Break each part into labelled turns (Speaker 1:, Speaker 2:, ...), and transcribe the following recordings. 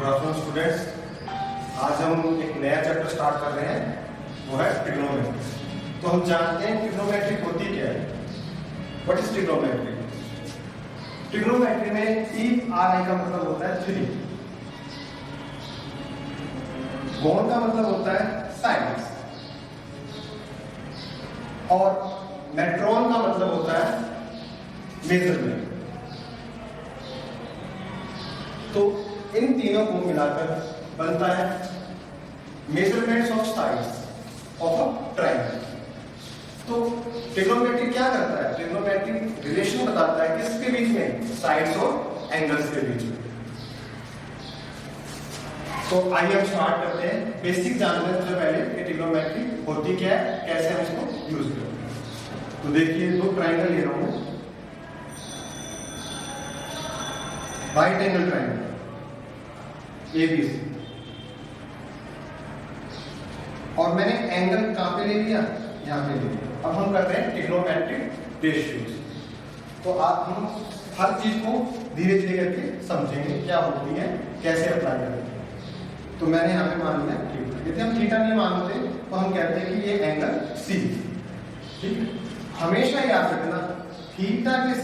Speaker 1: Good afternoon students. आज हम एक नया चैप्टर स्टार्ट कर रहे हैं, वो है ट्रिग्नोमेट्री। तो हम जानते हैं ट्रिग्नोमेट्री होती क्या है। What is trigonometry? ट्रिग्नोमेट्री में ई आने का मतलब होता है 3, कोण का मतलब होता है साइड्स, और मेट्रॉन का मतलब होता है मेजरमेंट। तो इन तीनों को मिलाकर बनता है measurements of sides of a triangle. तो ट्रिग्नोमेट्री क्या करता है? ट्रिग्नोमेट्री रिलेशन बताता है किसके बीच में? साइड्स और एंगल्स के बीच में। तो आइए हम स्टार्ट करते हैं। बेसिक जानते हैं सबसे पहले कि ट्रिग्नोमेट्री होती क्या है, कैसे हम इसको यूज करते हैं। तो देखिए, दो ट्रायंगल ले रहा हूं, राइट एंगल ट्रायंगल ABC, और मैंने एंगल कहां पे ले लिया? यहां पे ले लिया। अब हम कर रहे हैं ट्रिग्नोमेट्रिक रेशियोज। तो आप हम हर चीज को धीरे धीरे करके समझेंगे क्या होती है, कैसे अप्लाई करेंगे। तो मैंने यहाँ पे मान लिया थीटा। यदि हम थीटा नहीं मानते तो हम कहते हैं कि ये एंगल C। ठीक, हमेशा याद रखना थीटा के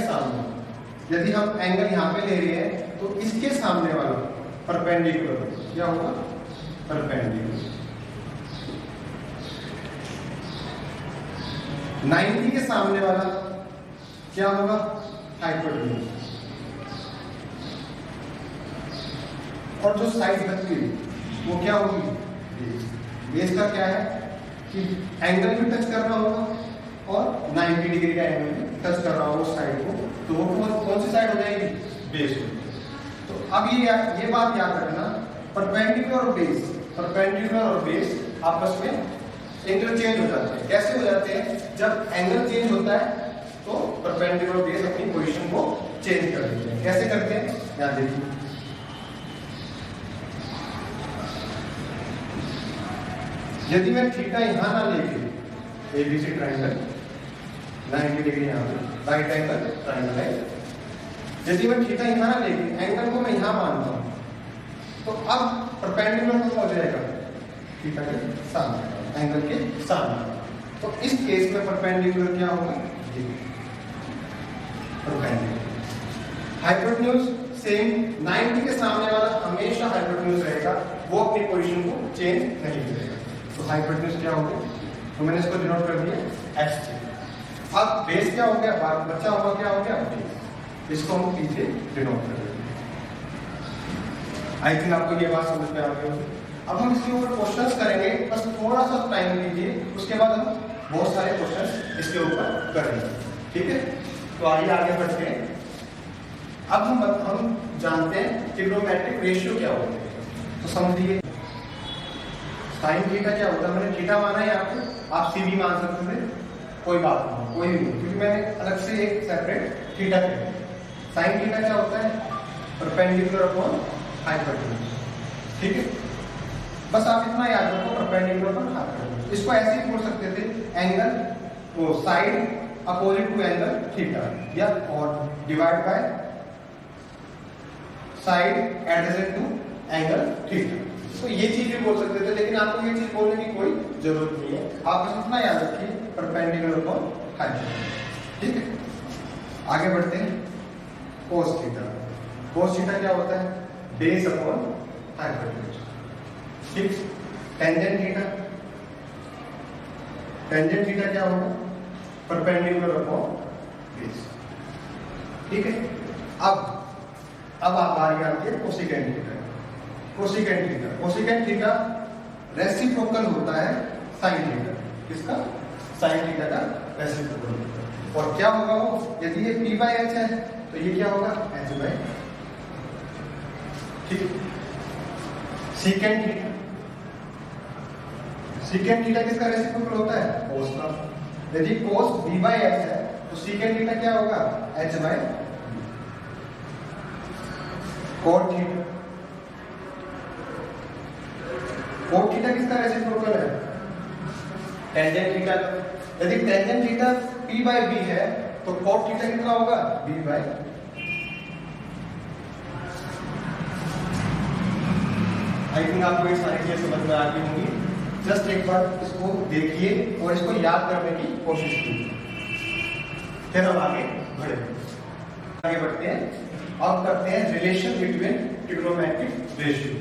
Speaker 1: सामने यदि हम एंगल यहाँ पे ले रहे हैं तो इसके सामने वाला परपेंडिकुलर क्या होगा? परपेंडिकुलर। 90 के सामने वाला क्या होगा? हाइपोटेन्यूज। और जो साइड बनती है वो क्या होगी? बेस। बेस का क्या है कि एंगल भी टच कर रहा होगा और 90 डिग्री का एंगल भी टच कर रहा होगा उस साइड को, तो वो कौन सी साइड हो जाएगी? बेस होगी। तो अब ये बात याद रखना, परपेंडिकुलर और बेस आपस में इंटरचेंज हो जाते हैं। कैसे हो जाते हैं? जब एंगल चेंज होता है तो परपेंडिकुलर और बेस अपनी पोजीशन को चेंज कर देते हैं। कैसे करते हैं? यहाँ देखिए, यदि मैं थीटा यहां ना लेके ABC ट्रायंगल 90 डिग्री यहाँ पे राइट एंगल ट्रायंगल है, यदि मैं थीटा यहां ना लेके एंगल को मैं यहां मानता हूं तो अब परपेंडिकुलर को हो जाएगा थीटा के सामने, एंगल के सामने। तो इस केस में परपेंडिकुलर क्या होगा? परपेंडिकुलर। हाइपोटेन्यूज सेम, 90 के सामने वाला हमेशा हाइपोटेन्यूज रहेगा, वो अपनी पोजीशन को चेंज नहीं करेगा। तो हाइपोटेन्यूज क्या होगा? तो मैंने इसको डिनोट कर दिया H। अब बेस क्या हो गया? बच्चा होगा क्या हो गया? बेस। इसको हम पीछे डिनोट कर देंगे। आई थिंक आपको ये बात समझ में आ गई होगी। अब हम इसके ऊपर क्वेश्चंस करेंगे, बस थोड़ा सा टाइम लीजिए, उसके बाद हम बहुत सारे क्वेश्चंस इसके ऊपर करेंगे। ठीक है, तो आइए आगे बढ़ते हैं। अब हम जानते हैं ट्रिग्नोमेट्रिक रेशियो क्या होता है। तो समझिए, साइन थीटा क्या होता है? मैंने थीटा माना है यहाँ पे, आप C भी मान सकते थे, कोई बात नहीं, कोई नहीं, क्योंकि मैंने अलग से एक सेपरेट थीटा किया। साइन थीटा क्या होता है? Perpendicular upon hypotenuse. ठीक है, बस आप इतना याद रखो, परपेंडिकुलर अपॉन हाइपोटेन्यूज। इसको ऐसे ही बोल सकते थे, एंगल वो side opposite to angle theta, या और divide by side adjacent to angle theta. तो ये चीज भी बोल सकते थे, लेकिन आपको ये चीज बोलने की कोई जरूरत नहीं है। आप बस इतना याद रखिए, परपेंडिकुलर अपॉन हाइपोटेन्यूज। ठीक है, आगे बढ़ते हैं। Cos theta. कोस थीटा क्या होता है? Base upon hypotenuse. ठीक, टेंजेंट थीटा। टेंजेंट थीटा क्या होगा? Perpendicular upon base. ठीक है, अब आप बारी आती है cosecant theta. Cosecant theta reciprocal होता है साइन थीटा। किसका? साइन थीटा का रेसिप्रोकल होता है। और क्या होगा वो? यदि ये P/H है तो ये क्या होगा? H/। ठीक, सीकेंट थीटा। सीकेंट थीटा किसका रेसिप्रोकल होता है? कोस का। यदि कोस B/H है तो सीकेंट थीटा क्या होगा? H/। Coat theta. Cot theta किसका रेसिप्रोकल है? Tangent theta. यदि टेंजेंट थीटा P/B है तो कोट थीटा कितना होगा? B/। आई थिंक आपको ये सारी चीजें समझ में आ गई होंगी। जस्ट एक बार इसको देखिए और इसको याद करने की कोशिश कीजिए, फिर हम आगे बढ़ते हैं। अब करते हैं रिलेशन बिटवीन ट्रिग्नोमेट्रिक रेशियो।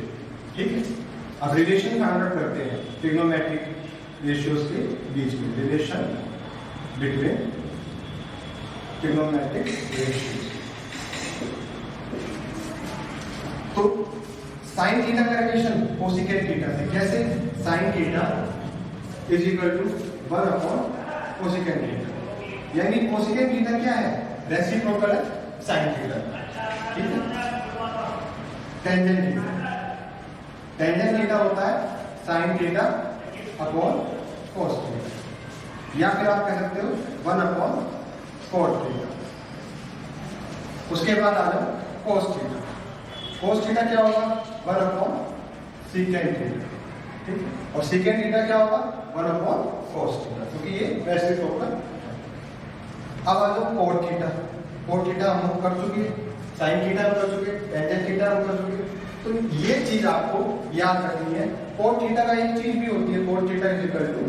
Speaker 1: ठीक है, अब रिलेशन फाइंड आउट करते हैं ट्रिग्नोमेट्रिक रेशियोज के बीच में। Relation between trigonometric ratios. तो साइन थीटा का रिलेशन कोसेकेंट थीटा से कैसे? Sine theta is equal to 1 upon cosecant theta, यानी कोसेकेंट थीटा क्या है? रेसिप्रोकल है साइन थीटा। ठीक है, टेंजेंट थीटा, टेंजेंट थीटा होता है sign theta upon cos theta, या फिर आप कह सकते हो 1 अपॉन कोट थीटा। उसके बाद आ जाओ कोस थीटा। कोस थीटा क्या होगा? 1 अपॉन सीकेंट थीटा। ठीक है, और सीकेंट थीटा क्या होगा? 1 अपॉन कोस थीटा, क्योंकि ये रेसिप्रोकल। अब आ जाओ कोट थीटा। कोट थीटा हम कर चुके, साइन थीटा हम कर चुके, टेंजेंट थीटा हम कर चुके। तो ये चीज आपको याद रखनी है। कोट थीटा का एक चीज भी होती है, cot theta is equal to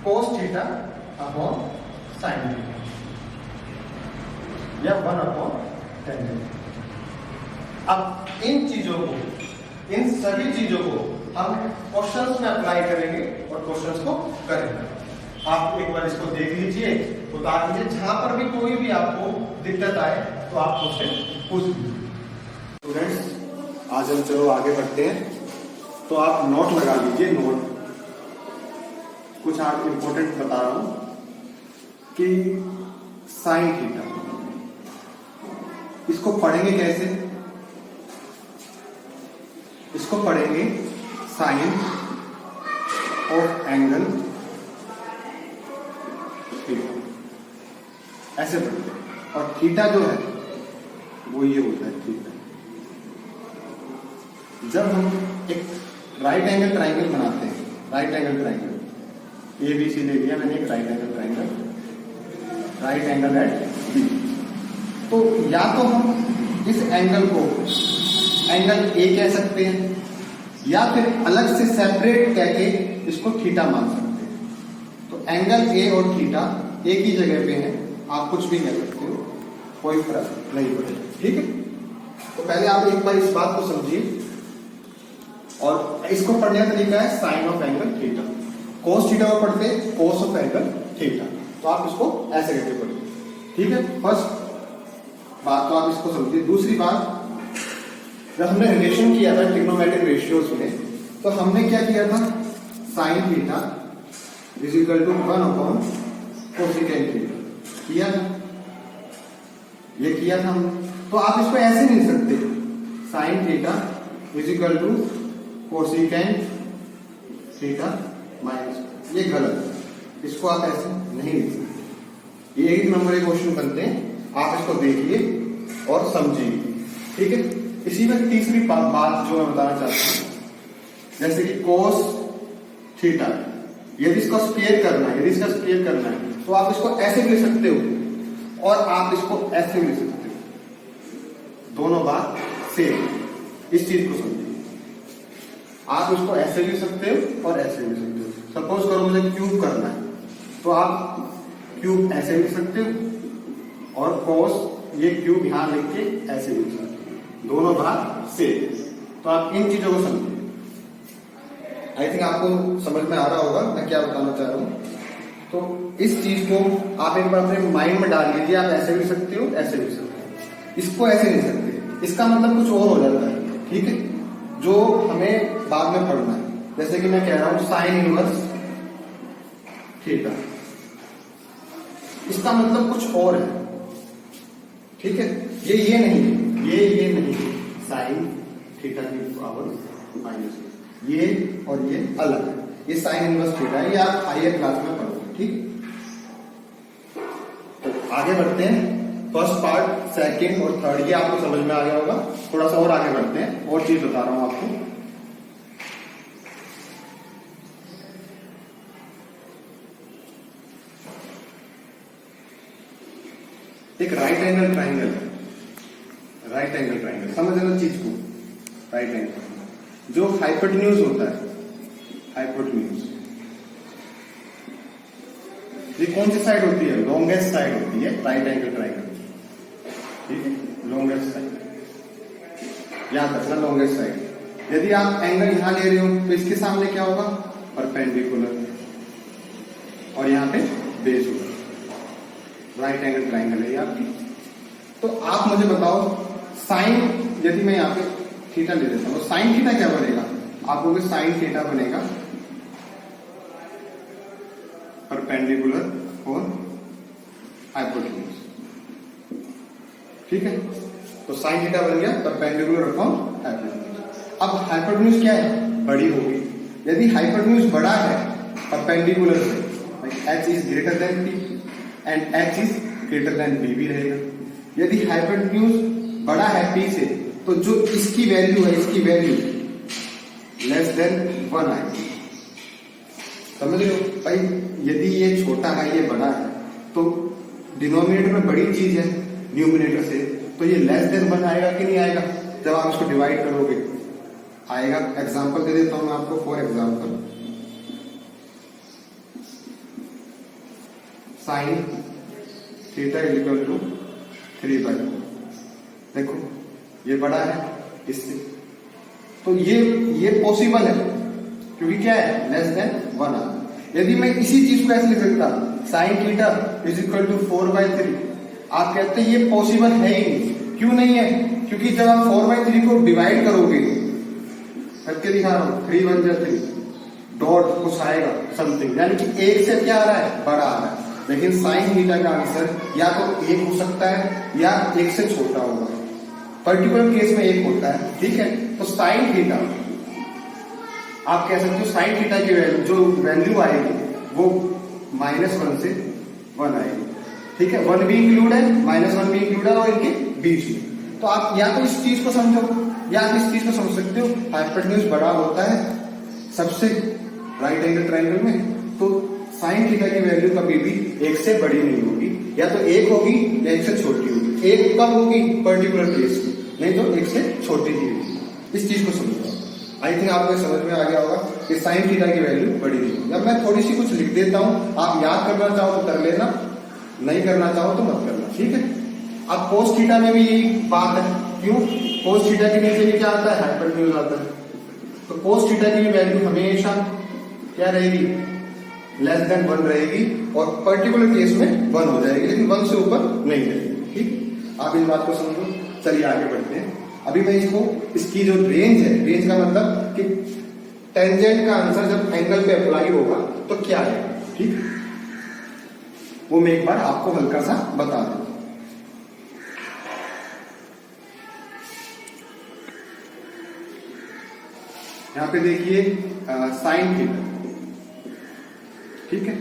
Speaker 1: cos theta upon sine theta, या 1 अपॉन टेंजेंट। अब इन चीजों को, इन सभी चीजों को हम क्वेश्चंस में अप्लाई करेंगे और क्वेश्चंस को करेंगे। आप एक बार इसको देख लीजिए, उतार लीजिए, जहां पर भी कोई भी आपको दिक्कत आए तो आप मुझसे पूछ लीजिए। स्टूडेंट्स, आज हम चलो आगे बढ़ते हैं। तो आप नोट लगा लीजिए। नोट कुछ आप इंपॉर्टेंट बता रहा हूं कि साइन थीटा, इसको पढ़ेंगे कैसे? इसको पढ़ेंगे साइन ऑफ एंगल थीटा, ऐसे पढ़ते हैं। और थीटा जो है वो ये होता है थीटा। जब हम एक राइट एंगल ट्राइंगल बनाते हैं, right angle triangle, a b c ले लिया मैंने, एक right angle triangle, right angle at b. तो या तो हम इस एंगल को एंगल ए कह सकते हैं, या फिर अलग से सेपरेट कह के इसको थीटा मान सकते हैं। तो एंगल ए और थीटा एक ही जगह पे है, आप कुछ भी कह सकते हो, कोई फर्क नहीं पड़ेगा। ठीक है, तो पहले आप एक बार इस बात को समझिए। और इसको पढ़ने का तरीका है sine of angle theta. Cos theta को पढ़ते हैं कोस ऑफ एंगल थीटा, तो आप इसको ऐसे करके पढ़िए। ठीक है, फर्स्ट बात तो आप इसको समझिए। दूसरी बात, जब हमने रिलेशन किया था ट्रिग्नोमेट्रिक रेशियोज में, तो हमने क्या किया था? Sine theta is equal to 1 upon cosecant theta किया था, ये किया था हमने। तो आप इसको ऐसे नहीं लिख सकते, sine theta is equal to cosecant theta minus, ये गलत है, इसको आप ऐसे नहीं लिख सकते। ये 1 नंबर के क्वेश्चन बनते हैं, आप इसको देखिए और समझिए। ठीक है, इसी में तीसरी बात जो मैं बताना चाहता हूं, जैसे कि कोस थीटा, यदि इसको स्क्वायर करना है, यदि इसका स्क्वायर करना है, तो आप इसको ऐसे भी लिख सकते हो और आप इसको ऐसे भी लिख सकते हो। दोनों बात सेम, इस चीज को समझिए। आप इसको ऐसे भी लिख सकते हो और ऐसे भी लिख सकते हो। सपोज करो मुझे क्यूब करना है, तो आप क्यूब ऐसे लिख सकते हो और कोस, ये क्यूब यहां लिख के ऐसे लिख सकते हो। दोनों बात सेम। तो आप इन चीजों को समझिए। आई थिंक आपको समझ में आ रहा होगा मैं क्या बताना चाह रहा हूं। तो इस चीज को आप एक बार अपने माइंड में डाल लीजिए। आप ऐसे भी सकते हो, ऐसे भी सकते हो, इसको ऐसे नहीं सकते, इसका मतलब कुछ और हो जाता है। ठीक है, जो हमें बाद में पढ़ना है। जैसे कि मैं कह रहा हूं साइन इनवर्स थीटा, इसका मतलब कुछ और है। ठीक है, ये नहीं, ये नहीं, साइन थीटा की पावर माइनस, ये और ये अलग है। ये साइन इनवर्स थीटा है, ये आप हायर क्लास में पढ़ोगे। ठीक, तो आगे बढ़ते हैं। फर्स्ट पार्ट, सेकंड और थर्ड ये आपको समझ में आ गया होगा। थोड़ा सा और आगे बढ़ते हैं, और चीज बता रहा हूं आपको। एक right angle triangle, right angle triangle समझ लो चीज को। राइट एंगल, जो हाइपोटेन्यूज होता है, हाइपोटेन्यूज ये कौन सी साइड होती है? लॉन्गेस्ट साइड होती है राइट एंगल ट्राइंगल, ठीक है, लॉन्गेस्ट साइड, याद रखना लॉन्गेस्ट साइड। यदि आप एंगल यहां ले रहे हो तो इसके सामने क्या होगा? परपेंडिकुलर, और यहां पे बेस होगा, राइट एंगल ट्राइंगल है ये आपकी। तो आप मुझे बताओ साइन, यदि मैं यहाँ पे थीटा ले लेता हूँ, साइन थीटा क्या बनेगा? आपको भी साइन थीटा बनेगा परपेंडिकुलर और हाइपोटेन्यूज, ठीक है। तो साइन थीटा बन गया परपेंडिकुलर अपॉन हाइपोटेन्यूज। अब हाइपोटेन्यूज क्या है? बड़ी होगी। यदि हाइपोटेन्यूज बड़ा है परपेंडिकुलर से, h is greater than p and h is greater than b भी रहेगा। यदि हाइपोटेन्यूज बड़ा है p से, तो जो इसकी वैल्यू है, इसकी वैल्यू लेस देन 1 आएगी। समझ रहे हो भाई? यदि ये छोटा है, ये बड़ा है, तो डिनोमिनेटर में बड़ी चीज है न्यूमिनेटर से, तो ये लेस देन 1 आएगा कि नहीं आएगा? जब आप इसको डिवाइड करोगे आएगा। एग्जांपल दे देता हूं मैं आपको। For example sine theta is equal to 3/4। देखो ये बड़ा है इससे, तो ये पॉसिबल है क्योंकि क्या है? लेस देन 1 आ। यदि मैं इसी चीज को ऐसे लिख सकता, sine theta is equal to 4/3, आप कहते हैं ये पॉसिबल है ही नहीं। क्यों नहीं है? क्योंकि जब आप 4/3 को डिवाइड करोगे, करके दिखा रहा हूं, 3 1 3 डॉट कुछ आएगा समथिंग, यानी कि एक से क्या आ रहा है? बड़ा आ रहा है। लेकिन साइन थीटा का आंसर या तो 1 हो सकता है या 1 से छोटा होगा। पर्टिकुलर केस में 1 होता है, ठीक है। तो साइन थीटा आप कह सकते हो, साइन थीटा की वैल्यू जो वैल्यू आएगी वो -1 से 1 आएगी, ठीक है। 1 भी इंक्लूड है, -1 भी इंक्लूड है, और इनके बीच में। तो आप या तो इस चीज को समझो या आप इस चीज को समझ सकते हो। हाइपोटेन्यूज बड़ा होता है सबसे राइट एंगल ट्राइंगल में, तो साइन थीटा की वैल्यू कभी भी 1 से बड़ी नहीं होगी, या तो 1 होगी या 1 से छोटी होगी। 1 कब होगी? पर्टिकुलर केस में, नहीं तो 1 से छोटी ही होगी। इस चीज को समझो। आई थिंक आपको समझ में आ गया होगा कि साइन थीटा की वैल्यू बड़ी नहीं होगी। अब मैं थोड़ी सी कुछ लिख देता हूं, आप याद करना चाहो तो कर लेना, नहीं करना चाहो तो मत करना, ठीक है। अब कोस थीटा में भी यही बात है। क्यों? कोस थीटा के नीचे भी क्या आता है? हाइपोटेन्यूज आता है। तो कोस थीटा की वैल्यू हमेशा क्या रहेगी? लेस देन 1 रहेगी, और पर्टिकुलर केस में 1 हो जाएगी, लेकिन 1 से ऊपर नहीं रहेगी, ठीक। आप इस बात को समझो। चलिए आगे बढ़ते हैं। अभी मैं इसकी जो रेंज है, रेंज का मतलब कि टेंजेंट का आंसर जब एंगल पे अप्लाई होगा तो क्या है, ठीक, वो मैं एक बार आपको हल्का सा बता दूं। यहां पे देखिए साइन थीटा, ठीक है।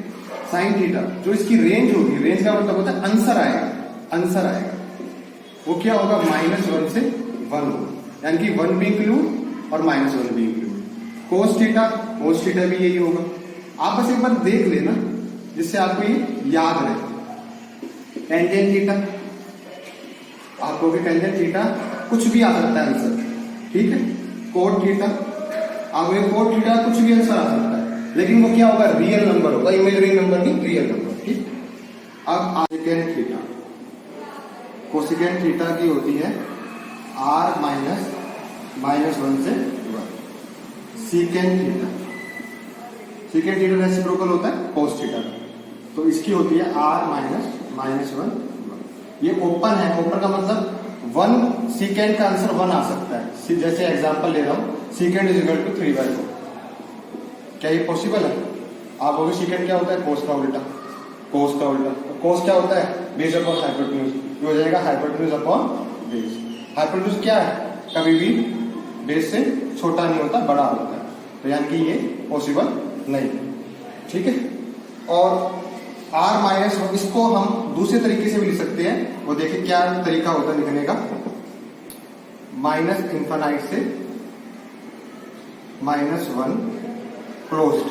Speaker 1: साइन थीटा जो इसकी रेंज होगी, रेंज का मतलब होता है आंसर आएगा, आंसर आएगा वो क्या होगा? -1 से 1 होगा, यानी कि 1 भी इंक्लूड और -1 भी इंक्लूड। कोस थीटा भी यही होगा। आप बस एक बार देख लेना जिससे आपको ये याद रहे। टेंजेंट थीटा, आपको भी टेंजेंट थीटा कुछ भी आ सकता है आंसर, ठीक है। कोट थीटा, आपको कोट थीटा कुछ भी आंसर आ सकता है, लेकिन वो क्या होगा? रियल नंबर होगा, इमेजिनरी नंबर नहीं, रियल नंबर, ठीक। अब कोसेकेंट थीटा, कोसेकेंट थीटा की होती है r -1 से 1। Secant theta, secant theta reciprocal होता है कोस थीटा का, तो इसकी होती है r -1। ये ओपन है, ओपन का मतलब 1 सीकेंट का आंसर 1 आ सकता है। जैसे एग्जांपल ले रहा हूं, सीकेंट इज इक्वल टू 3/4। क्या ये पॉसिबल है? आप बोलोगे सीकेंट क्या होता है? कोस का उल्टा, कोस का उल्टा। कोस क्या होता है? बेस अपॉन हाइपोटेन्यूज, हो जाएगा हाइपोटेन्यूज अपॉन बेस। हाइपोटेन्यूज क्या है? कभी भी बेस से छोटा नहीं होता, बड़ा होता है, तो यानी कि ये पॉसिबल नहीं, ठीक है। और r-1 इसको हम दूसरे तरीके से भी लिख सकते हैं। वो देखिए क्या तरीका होता है लिखने का। -∞ से -1 क्लोज्ड,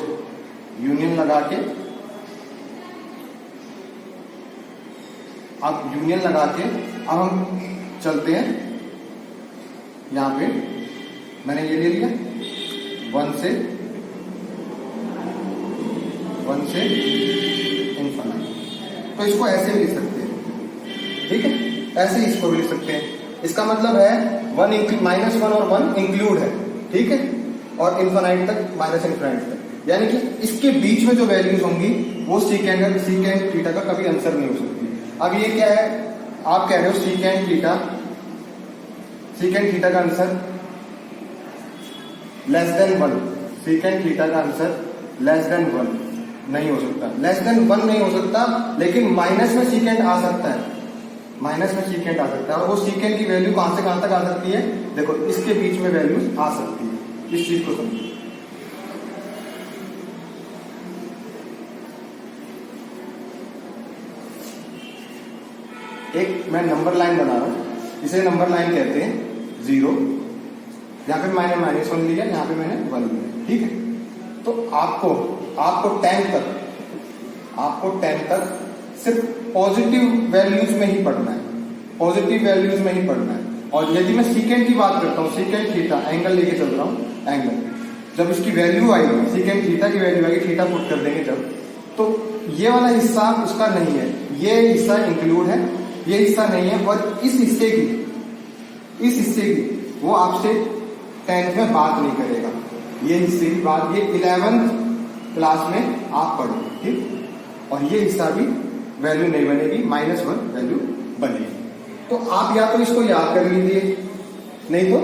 Speaker 1: यूनियन लगा के, अब यूनियन लगा के अब हम चलते हैं यहाँ पे मैंने ये ले लिया 1 से इन्फिनिटी। तो इसको ऐसे भी लिख सकते हैं, ठीक है, ऐसे इसको भी लिख सकते हैं। इसका मतलब है -1 और 1 इंक्लूड है, ठीक है, और इन्फिनिटी तक माइनस इन्फिनिटी तक, यानी कि इसके बीच में जो वैल्यूज होंगी वो सीकेंड थीटा का कभी आंसर नहीं हो सकती। अब ये क्या है, आप कह रहे हो सीकेंड थीटा का answer less than 1, secant theta का आंसर लेस देन 1 नहीं हो सकता, लेस देन 1 नहीं हो सकता, लेकिन माइनस में सीकेंड आ सकता है, माइनस में सीकेंड आ सकता है। और वो सीकेंड की वैल्यू कहां से कहां तक आ सकती है, देखो इसके बीच में वैल्यू आ सकती है, इस चीज को समझो। एक मैं नंबर लाइन बना रहा हूं, इसे नंबर लाइन कहते हैं 0, यहां पे मैंने -1 लिया, यहां पे मैंने 1 लिया, ठीक है। तो आपको 10 तक सिर्फ पॉजिटिव वैल्यूज में ही पढ़ना है, पॉजिटिव वैल्यूज में ही पढ़ना है। और यदि मैं सीकेंड की बात करता हूँ, सीकेंड थीटा एंगल लेके चल रहा हूँ, एंगल जब इसकी वैल्यू आएगी, सीकेंड थीटा की वैल्यू आएगी, थीटा पुट कर देंगे जब, तो ये वाला हिस्सा उसका नहीं है, ये हिस्सा इंक्लूड है, ये हिस्सा नहीं है। और इस हिस्से की वो आपसे 10th में बात नहीं करेगा, ये हिस्से की बात ये 11th क्लास में आप पढ़ो, ठीक। और ये हिस्सा भी वैल्यू नहीं बनेगी, -1 वैल्यू बनेगी। तो आप या तो इसको याद कर लीजिए, नहीं तो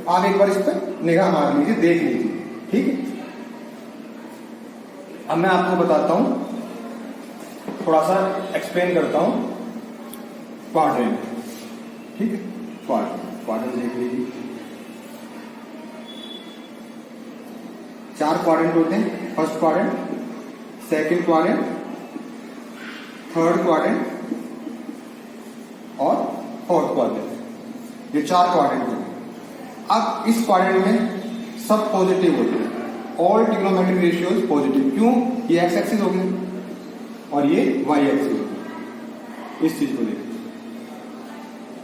Speaker 1: आप एक बार इस पर निगाह मार लीजिए, देख लीजिए, ठीक है। अब मैं आपको बताता हूं, थोड़ा सा एक्सप्लेन करता हूं क्वाड्रेंट, ठीक है। क्वाड्रेंट देख लीजिए, 4 क्वाड्रेंट होते हैं, first quadrant, second quadrant, third quadrant और फोर्थ क्वाड्रेंट, ये 4 क्वाड्रेंट होते हैं। अब इस क्वाड्रेंट में सब पॉजिटिव होते हैं, ऑल ट्रिग्नोमेट्रिक रेशियोज पॉजिटिव। क्यों, ये एक्स एक्सिस हो गया और ये वाई एक्सिस हो गया, इस चीज को देखिए,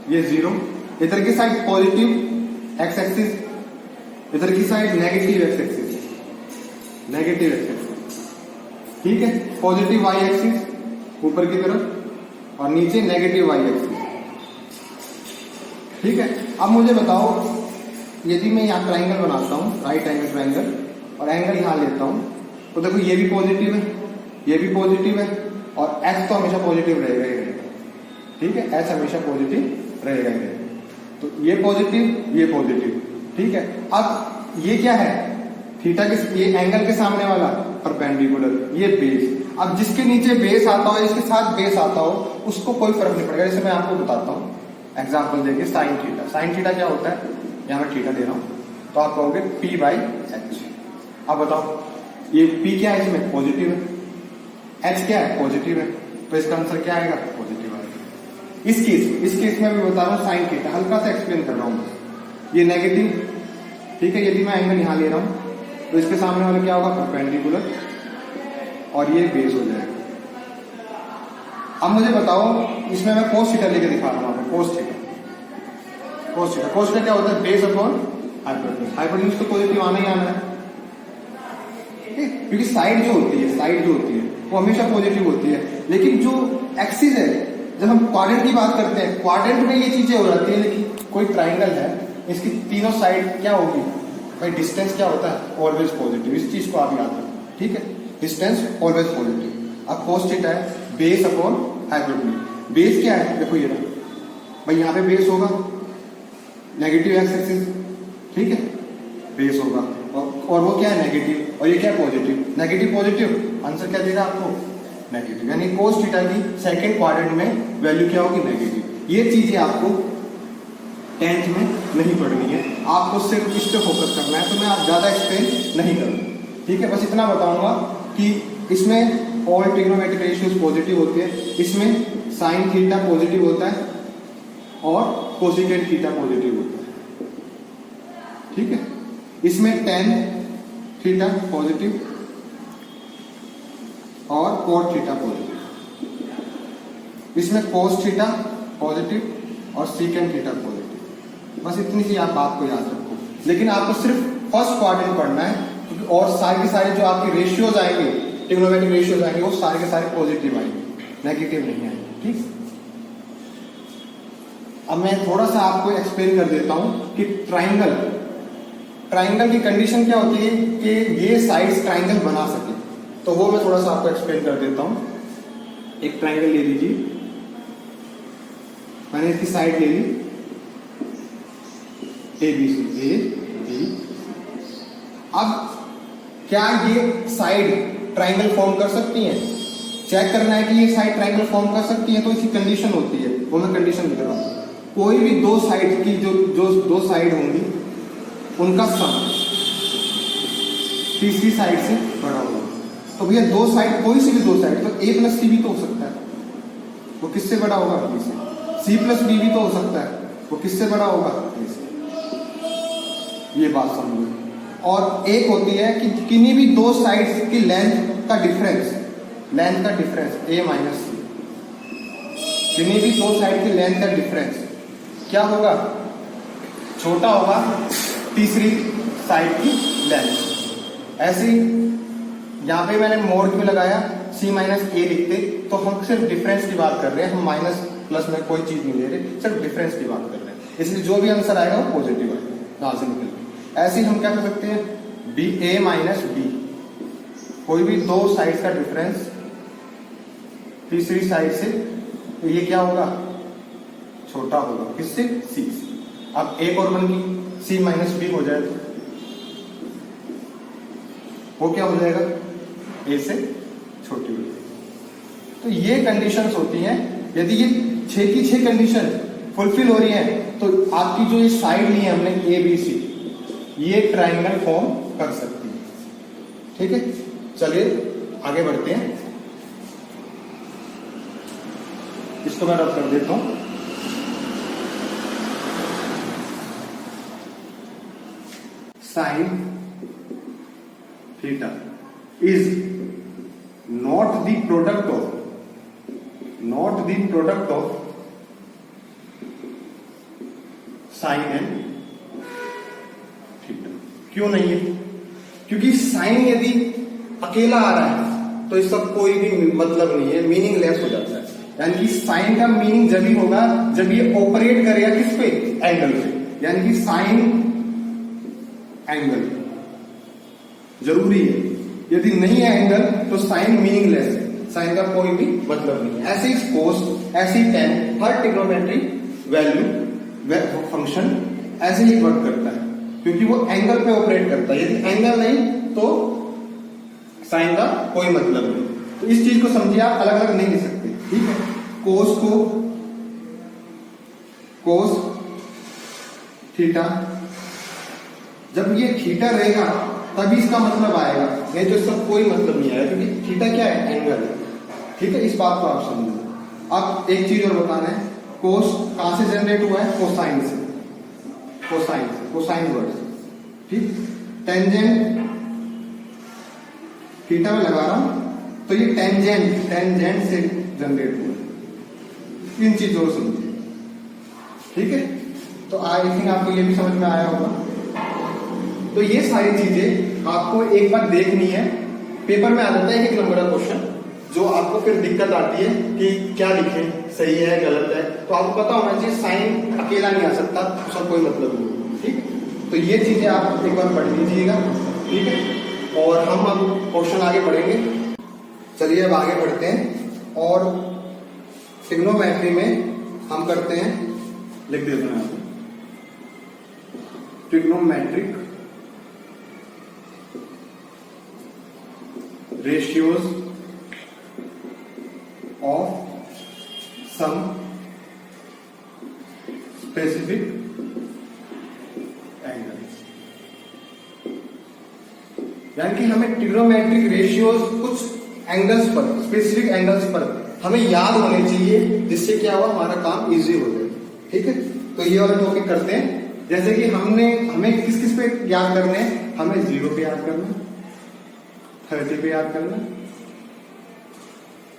Speaker 1: ये 0, इधर की साइड पॉजिटिव एक्स एक्सिस, इधर की side negative x axis, negative x axis, ठीक है। पॉजिटिव वाई एक्सिस ऊपर की तरफ और नीचे नेगेटिव वाई एक्सिस, ठीक है। अब मुझे बताओ, यदि मैं यहाँ ट्राइंगल बनाता हूँ, राइट एंगल ट्राइंगल, और एंगल यहां लेता हूं, तो देखो ये भी पॉजिटिव है, ये भी पॉजिटिव है, और एक्स तो हमेशा पॉजिटिव रहेगा ही रहेगा, ठीक है, एक्स हमेशा पॉजिटिव रहेगा ही रहेगा। तो ये पॉजिटिव, ठीक है। अब ये क्या है, थीटा के, ये एंगल के सामने वाला परपेंडिकुलर, ये बेस। अब जिसके नीचे बेस आता हो, इसके साथ बेस आता हो, उसको कोई फर्क नहीं पड़ेगा। जैसे मैं आपको बताता हूँ, एग्जाम्पल देखिए, साइन थीटा। साइन थीटा क्या होता है, यहां मैं थीटा दे रहा हूं, तो आप कहोगे p/h। अब बताओ, ये p क्या है, इसमें पॉजिटिव है, h क्या है, पॉजिटिव है, तो इसका आंसर क्या आएगा, पॉजिटिव आएगा। इस केस में भी बता रहा हूं, साइन थीटा, हल्का सा एक्सप्लेन कर रहा हूं। ये नेगेटिव, ठीक है, यदि मैं एंगल यहां ले रहा हूं, तो इसके सामने वाला क्या होगा, परपेंडिकुलर, और ये बेस हो जाएगा। अब मुझे बताओ, इसमें मैं कोस थीटा लेके दिखा रहा हूं, कोस थीटा क्या होता है, बेस अपॉन हाइपोटेन्यूज। हाइपोटेन्यूज तो पॉजिटिव आना ही आना है, क्योंकि साइड जो होती है वो हमेशा पॉजिटिव होती है। लेकिन जो एक्सिस है, जब हम क्वाड्रेंट की बात करते हैं, क्वाड्रेंट में ये चीजें हो जाती है। लेकिन कोई ट्राइंगल है, इसकी तीनों साइड क्या होगी भाई, डिस्टेंस क्या होता है, ऑलवेज पॉजिटिव। इस चीज को आप याद रखें, ठीक है, डिस्टेंस ऑलवेज पॉजिटिव। अब कोस थीटा है बेस अपॉन हाइपोटेन्यूज। बेस क्या है, देखो ये भाई, यहाँ पे बेस होगा नेगेटिव एक्स एक्सिस, ठीक है, बेस होगा, और वो क्या है, नेगेटिव, और ये क्या है, पॉजिटिव। नेगेटिव पॉजिटिव, आंसर क्या देगा आपको, नेगेटिव। यानी कोस थीटा की सेकंड क्वाड्रेंट में वैल्यू क्या होगी, नेगेटिव। ये चीजें आपको 10th में नहीं पढ़नी है, आपको सिर्फ इस पे फोकस करना है। तो मैं ज्यादा एक्सप्लेन नहीं करूंगा, ठीक है, बस इतना बताऊंगा कि इसमें ऑल ट्रिग्नोमेट्रिक रेशियोज पॉजिटिव होते हैं, इसमें साइन थीटा पॉजिटिव होता है और कोसेकेंट थीटा पॉजिटिव होता है, ठीक है। इसमें टेन थीटा पॉजिटिव और कोट थीटा पॉजिटिव, इसमें कोस थीटा पॉजिटिव और सीकेंट थीटा पॉजिटिव। बस इतनी सी आप बात को याद रखो। लेकिन आपको सिर्फ फर्स्ट क्वाड्रेंट पढ़ना है, क्योंकि और सारे के सारे जो आपके रेशियोज आएंगे, ट्रिग्नोमेट्रिक रेशियोज आएंगे, वो सारे के सारे पॉजिटिव आएंगे, नेगेटिव नहीं आएंगे। ठीक, अब मैं थोड़ा सा आपको एक्सप्लेन कर देता हूं कि ट्राइंगल की कंडीशन क्या होती है कि ये साइड्स ट्राइंगल बना सके, तो वो मैं थोड़ा सा आपको एक्सप्लेन कर देता हूं। एक ट्राइंगल ले लीजिए, मैंने इसकी साइड ले ली ABC, A B। अब क्या ये साइड ट्राइंगल फॉर्म कर सकती है? चेक करना है कि ये साइड ट्राइंगल फॉर्म कर सकती है, तो इसकी कंडीशन होती है, वो मैं कंडीशन लिख रहा हूं। कोई भी दो साइड की जो दो साइड होंगी उनका सम तीसरी साइड से बड़ा होगा। तो भैया दो साइड, कोई सी भी दो साइड, तो A प्लस C भी तो हो सकता है, वो किससे बड़ा होगा? B से। C प्लस B भी तो हो सकता है, वो किससे बड़ा होगा? A से। ये बात समझो। और एक होती है कि किन्हीं भी दो साइड्स की लेंथ का डिफरेंस A माइनस C, किन्हीं भी दो साइड की लेंथ का डिफरेंस क्या होगा? छोटा होगा तीसरी साइड की लेंथ। ऐसे यहां पे मैंने मोड में लगाया C माइनस A लिखते, तो हम सिर्फ डिफरेंस की बात कर रहे हैं, हम माइनस प्लस में कोई चीज नहीं ले रहे, सिर्फ डिफरेंस की बात कर रहे हैं, इसलिए जो भी आंसर आएगा वो पॉजिटिव आएगा, यहां से निकल के। ऐसे ही हम क्या कर सकते हैं? A माइनस B, कोई भी दो साइड का डिफरेंस तीसरी साइड से, तो ये क्या होगा? छोटा होगा, किससे? C से। अब एक और बन गई, C माइनस B हो जाए तो वो क्या हो जाएगा? A से छोटी हो जाएगी। तो ये कंडीशंस होती हैं। यदि ये 6 की 6 कंडीशन फुलफिल हो रही है, तो आपकी जो ये साइड ली है हमने ABC, ये ट्राइंगल फॉर्म कर सकती है। ठीक है, चलिए आगे बढ़ते हैं। इसको मैं रब कर देता हूं। Sign theta is not the product of sine and theta. क्यों नहीं है? क्योंकि साइन यदि अकेला आ रहा है तो इसका कोई भी मतलब नहीं है, मीनिंगलेस हो जाता है। यानी कि साइन का मीनिंग जब ही होगा जब ये ऑपरेट करेगा किस पे? एंगल पे। यानी कि साइन एंगल जरूरी है, यदि नहीं है एंगल तो साइन मीनिंगलेस है, साइन का कोई भी मतलब नहीं है। ऐसे ही कोस, ऐसे ही टेन, हर ट्रिग्नोमेट्रिक वैल्यू फंक्शन ऐसे ही वर्क करता है, क्योंकि वो एंगल पे ऑपरेट करता है। यदि एंगल नहीं तो साइन का कोई मतलब नहीं। तो इस चीज को समझिए, आप अलग अलग नहीं लिख सकते। ठीक है, कोस को कोस थीटा, जब ये थीटा रहेगा तभी इसका मतलब आएगा, नहीं तो इसका कोई मतलब नहीं आएगा, क्योंकि थीटा क्या है? एंगल है। ठीक है, इस बात को आप समझो। अब एक चीज और बताना है, कोस कहां से जनरेट हुआ है? कोसाइन से, कोसाइन वर्ड से। ठीक, टेंजेंट थीटा में लगा रहा हूं तो ये टेंजेंट से जनरेट हुआ। इन चीजों को समझिए। ठीक है, तो आई थिंक आपको ये भी समझ में आया होगा। तो ये सारी चीजें आपको एक बार देखनी है। पेपर में आ जाता है 1 नंबर का क्वेश्चन, जो आपको फिर दिक्कत आती है कि क्या लिखे, सही है गलत है। तो आपको पता होना चाहिए साइन अकेला नहीं आ सकता, उसका कोई मतलब नहीं। ठीक, तो ये चीजें आप एक बार पढ़ लीजिएगा। ठीक है, और हम अब क्वेश्चन आगे पढ़ेंगे। चलिए अब आगे बढ़ते हैं, और ट्रिग्नोमेट्री में हम करते हैं, लिख देते हैं trigonometric ratios of some specific angles। यानी कि हमें ट्रिग्नोमेट्रिक रेशियोज कुछ एंगल्स पर, स्पेसिफिक एंगल्स पर हमें याद होने चाहिए, जिससे क्या हुआ हमारा काम इजी हो जाए। ठीक है, तो ये वाला टॉपिक करते हैं। जैसे कि हमें किस किस पे याद करने हैं? हमें 0 पे याद करना, 30 पे याद करना,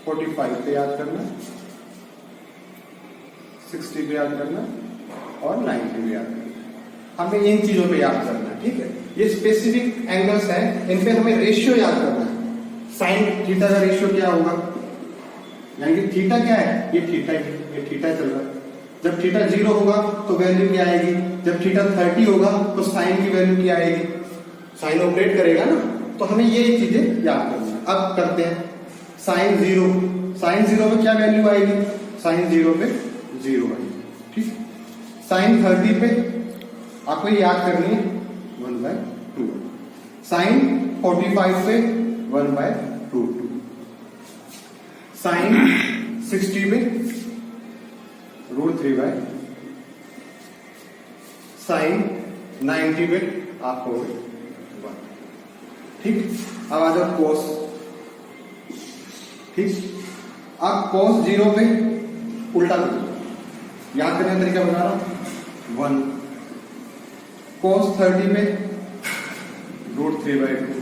Speaker 1: 45 पे याद करना, 60 पे याद करना और 90 पे याद करना। हमें इन चीजों पे याद करना है, ठीक है। ये स्पेसिफिक एंगल्स हैं, इन पे हमें रेशियो याद करना है। साइन थीटा का रेशियो क्या होगा, यानी कि थीटा क्या है, ये थीटा चल रहा है। जब थीटा 0 होगा तो वैल्यू क्या आएगी, जब थीटा 30 होगा तो साइन की वैल्यू क्या आएगी, साइन ऑपरेट करेगा ना, तो हमें ये चीजें याद करनी है। अब करते हैं साइन 0 पे क्या वैल्यू आएगी, साइन 0 पे 0 आएगी, ठीक। साइन 30 पे आपको ये याद करनी है 1/2, साइन 45 पे 1/2, साइन 60 पे √3/, साइन 90 पे आपको 1, ठीक। अब आ जाओ कोस, ठीक। अब कोस 0 पे उल्टा कर दो, याद करने का तरीका बता रहा हूं, 1, कोस 30 पे √3/2,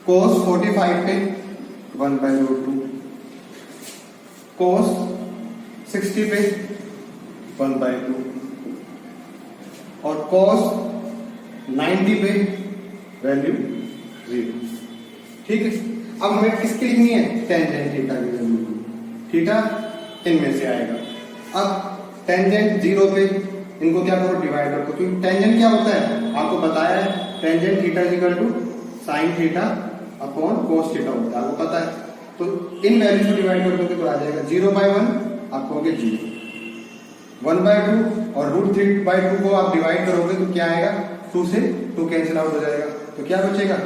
Speaker 1: कोस 45 पे 1/2, कोस 60 पे 1/2 और कोस 90 पे वैल्यू 0, ठीक है। अब हमें किसकी लिखनी है, टेंजेंट थीटा की वैल्यू, थीटा इनमें से आएगा। अब टेंजेंट 0 पे इनको क्या करो, डिवाइड करो, क्योंकि टेंजेंट क्या होता है आपको बताया है, tangent theta equal to sine theta upon cos theta होता है, आपको पता है। तो इन वैल्यूज को डिवाइड कर दोगे तो आ जाएगा 0/1, आपको हो गया 0, 1/2 और √3/2 को आप डिवाइड करोगे तो क्या आएगा, 2 से 2 कैंसिल आउट हो जाएगा, तो क्या बचेगा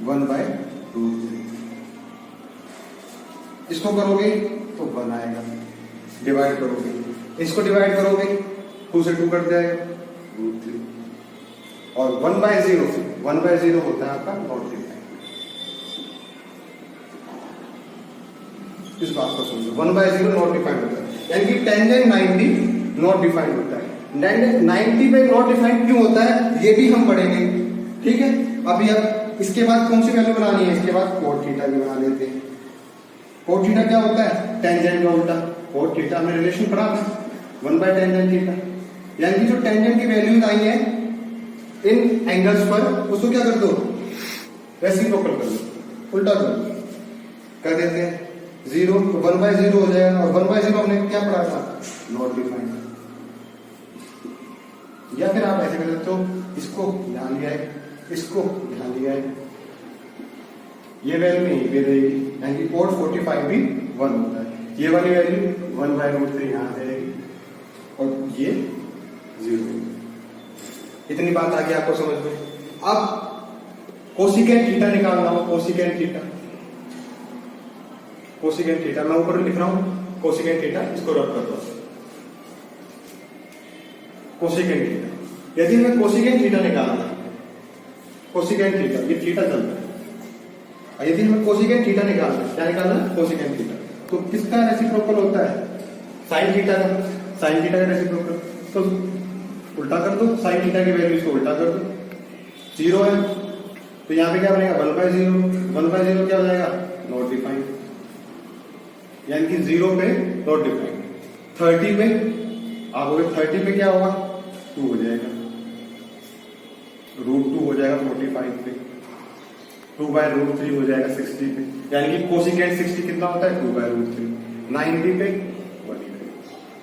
Speaker 1: 1/√3। इसको करोगे तो 1 आएगा, डिवाइड करोगे, इसको डिवाइड करोगे 2 से 2 कट जाएगा √3, और 1/0 होता है आपका नॉट डिफाइंड। इस बात को समझो, 1/0 नॉट डिफाइंड होता है, यानी कि टेंजेंट 90 नॉट डिफाइंड होता है। 90 पे नॉट डिफाइंड क्यों होता है ये भी हम पढ़ेंगे, ठीक है। अभी अब इसके बाद कौन सी वैल्यू बनानी है, इसके बाद कोट थीटा भी बना लेते हैं। कोट थीटा क्या होता है, टेंजेंट का उल्टा। कोट थीटा में रिलेशन पढ़ा था 1/टेंजेंट थीटा, यानी कि जो टेंजेंट की वैल्यूज आई है इन एंगल्स पर, उसको क्या कर दो, रेसिप्रोकल कर दो, उल्टा कर देते हैं 0, 1/0 हो जाएगा, और 1/0 हमने क्या पढ़ा था, नॉट डिफाइंड। या फिर आप ऐसे कर सकते हो, इसको ध्यान लिया है, इसको ध्यान लिया है, ये वैल्यू नहीं पे रहेगी, यानी कि कोड 45 भी 1 होता है, ये वाली वैल्यू 1/√3 यहां रहेगी और ये 0। इतनी बात आ गई आपको समझ में। अब कोसिकेंट थीटा निकालना हो, कोसिकेंट थीटा मैं ऊपर लिख रहा हूं, कोसिकेंट थीटा, इसको रख कर दो, कोसिकेंट थीटा। यदि हमें कोसिकेंट थीटा निकालना है, कोसिकेंट थीटा, ये थीटा चलता है, यदि हमें कोसिकेंट थीटा निकालना है, क्या निकालना है, कोसिकेंट थीटा, तो किसका रेसिप्रोकल होता है, साइन थीटा का। साइन थीटा का रेसिप्रोकल तो उल्टा कर दो, साइन थीटा की वैल्यू को उल्टा कर दो, 0 है तो यहां पे क्या बनेगा 1/0, 1/0 क्या हो जाएगा, नॉट डिफाइंड, यानी कि 0 पे नॉट डिफाइंड। 30 पे आप हो गए, 30 पे क्या होगा, 2 हो जाएगा, √2 हो जाएगा 45 पे, 2/√3 हो जाएगा 60 पे, यानी कि कोसिकेंट 60 कितना होता है, 2/√3। 90 पे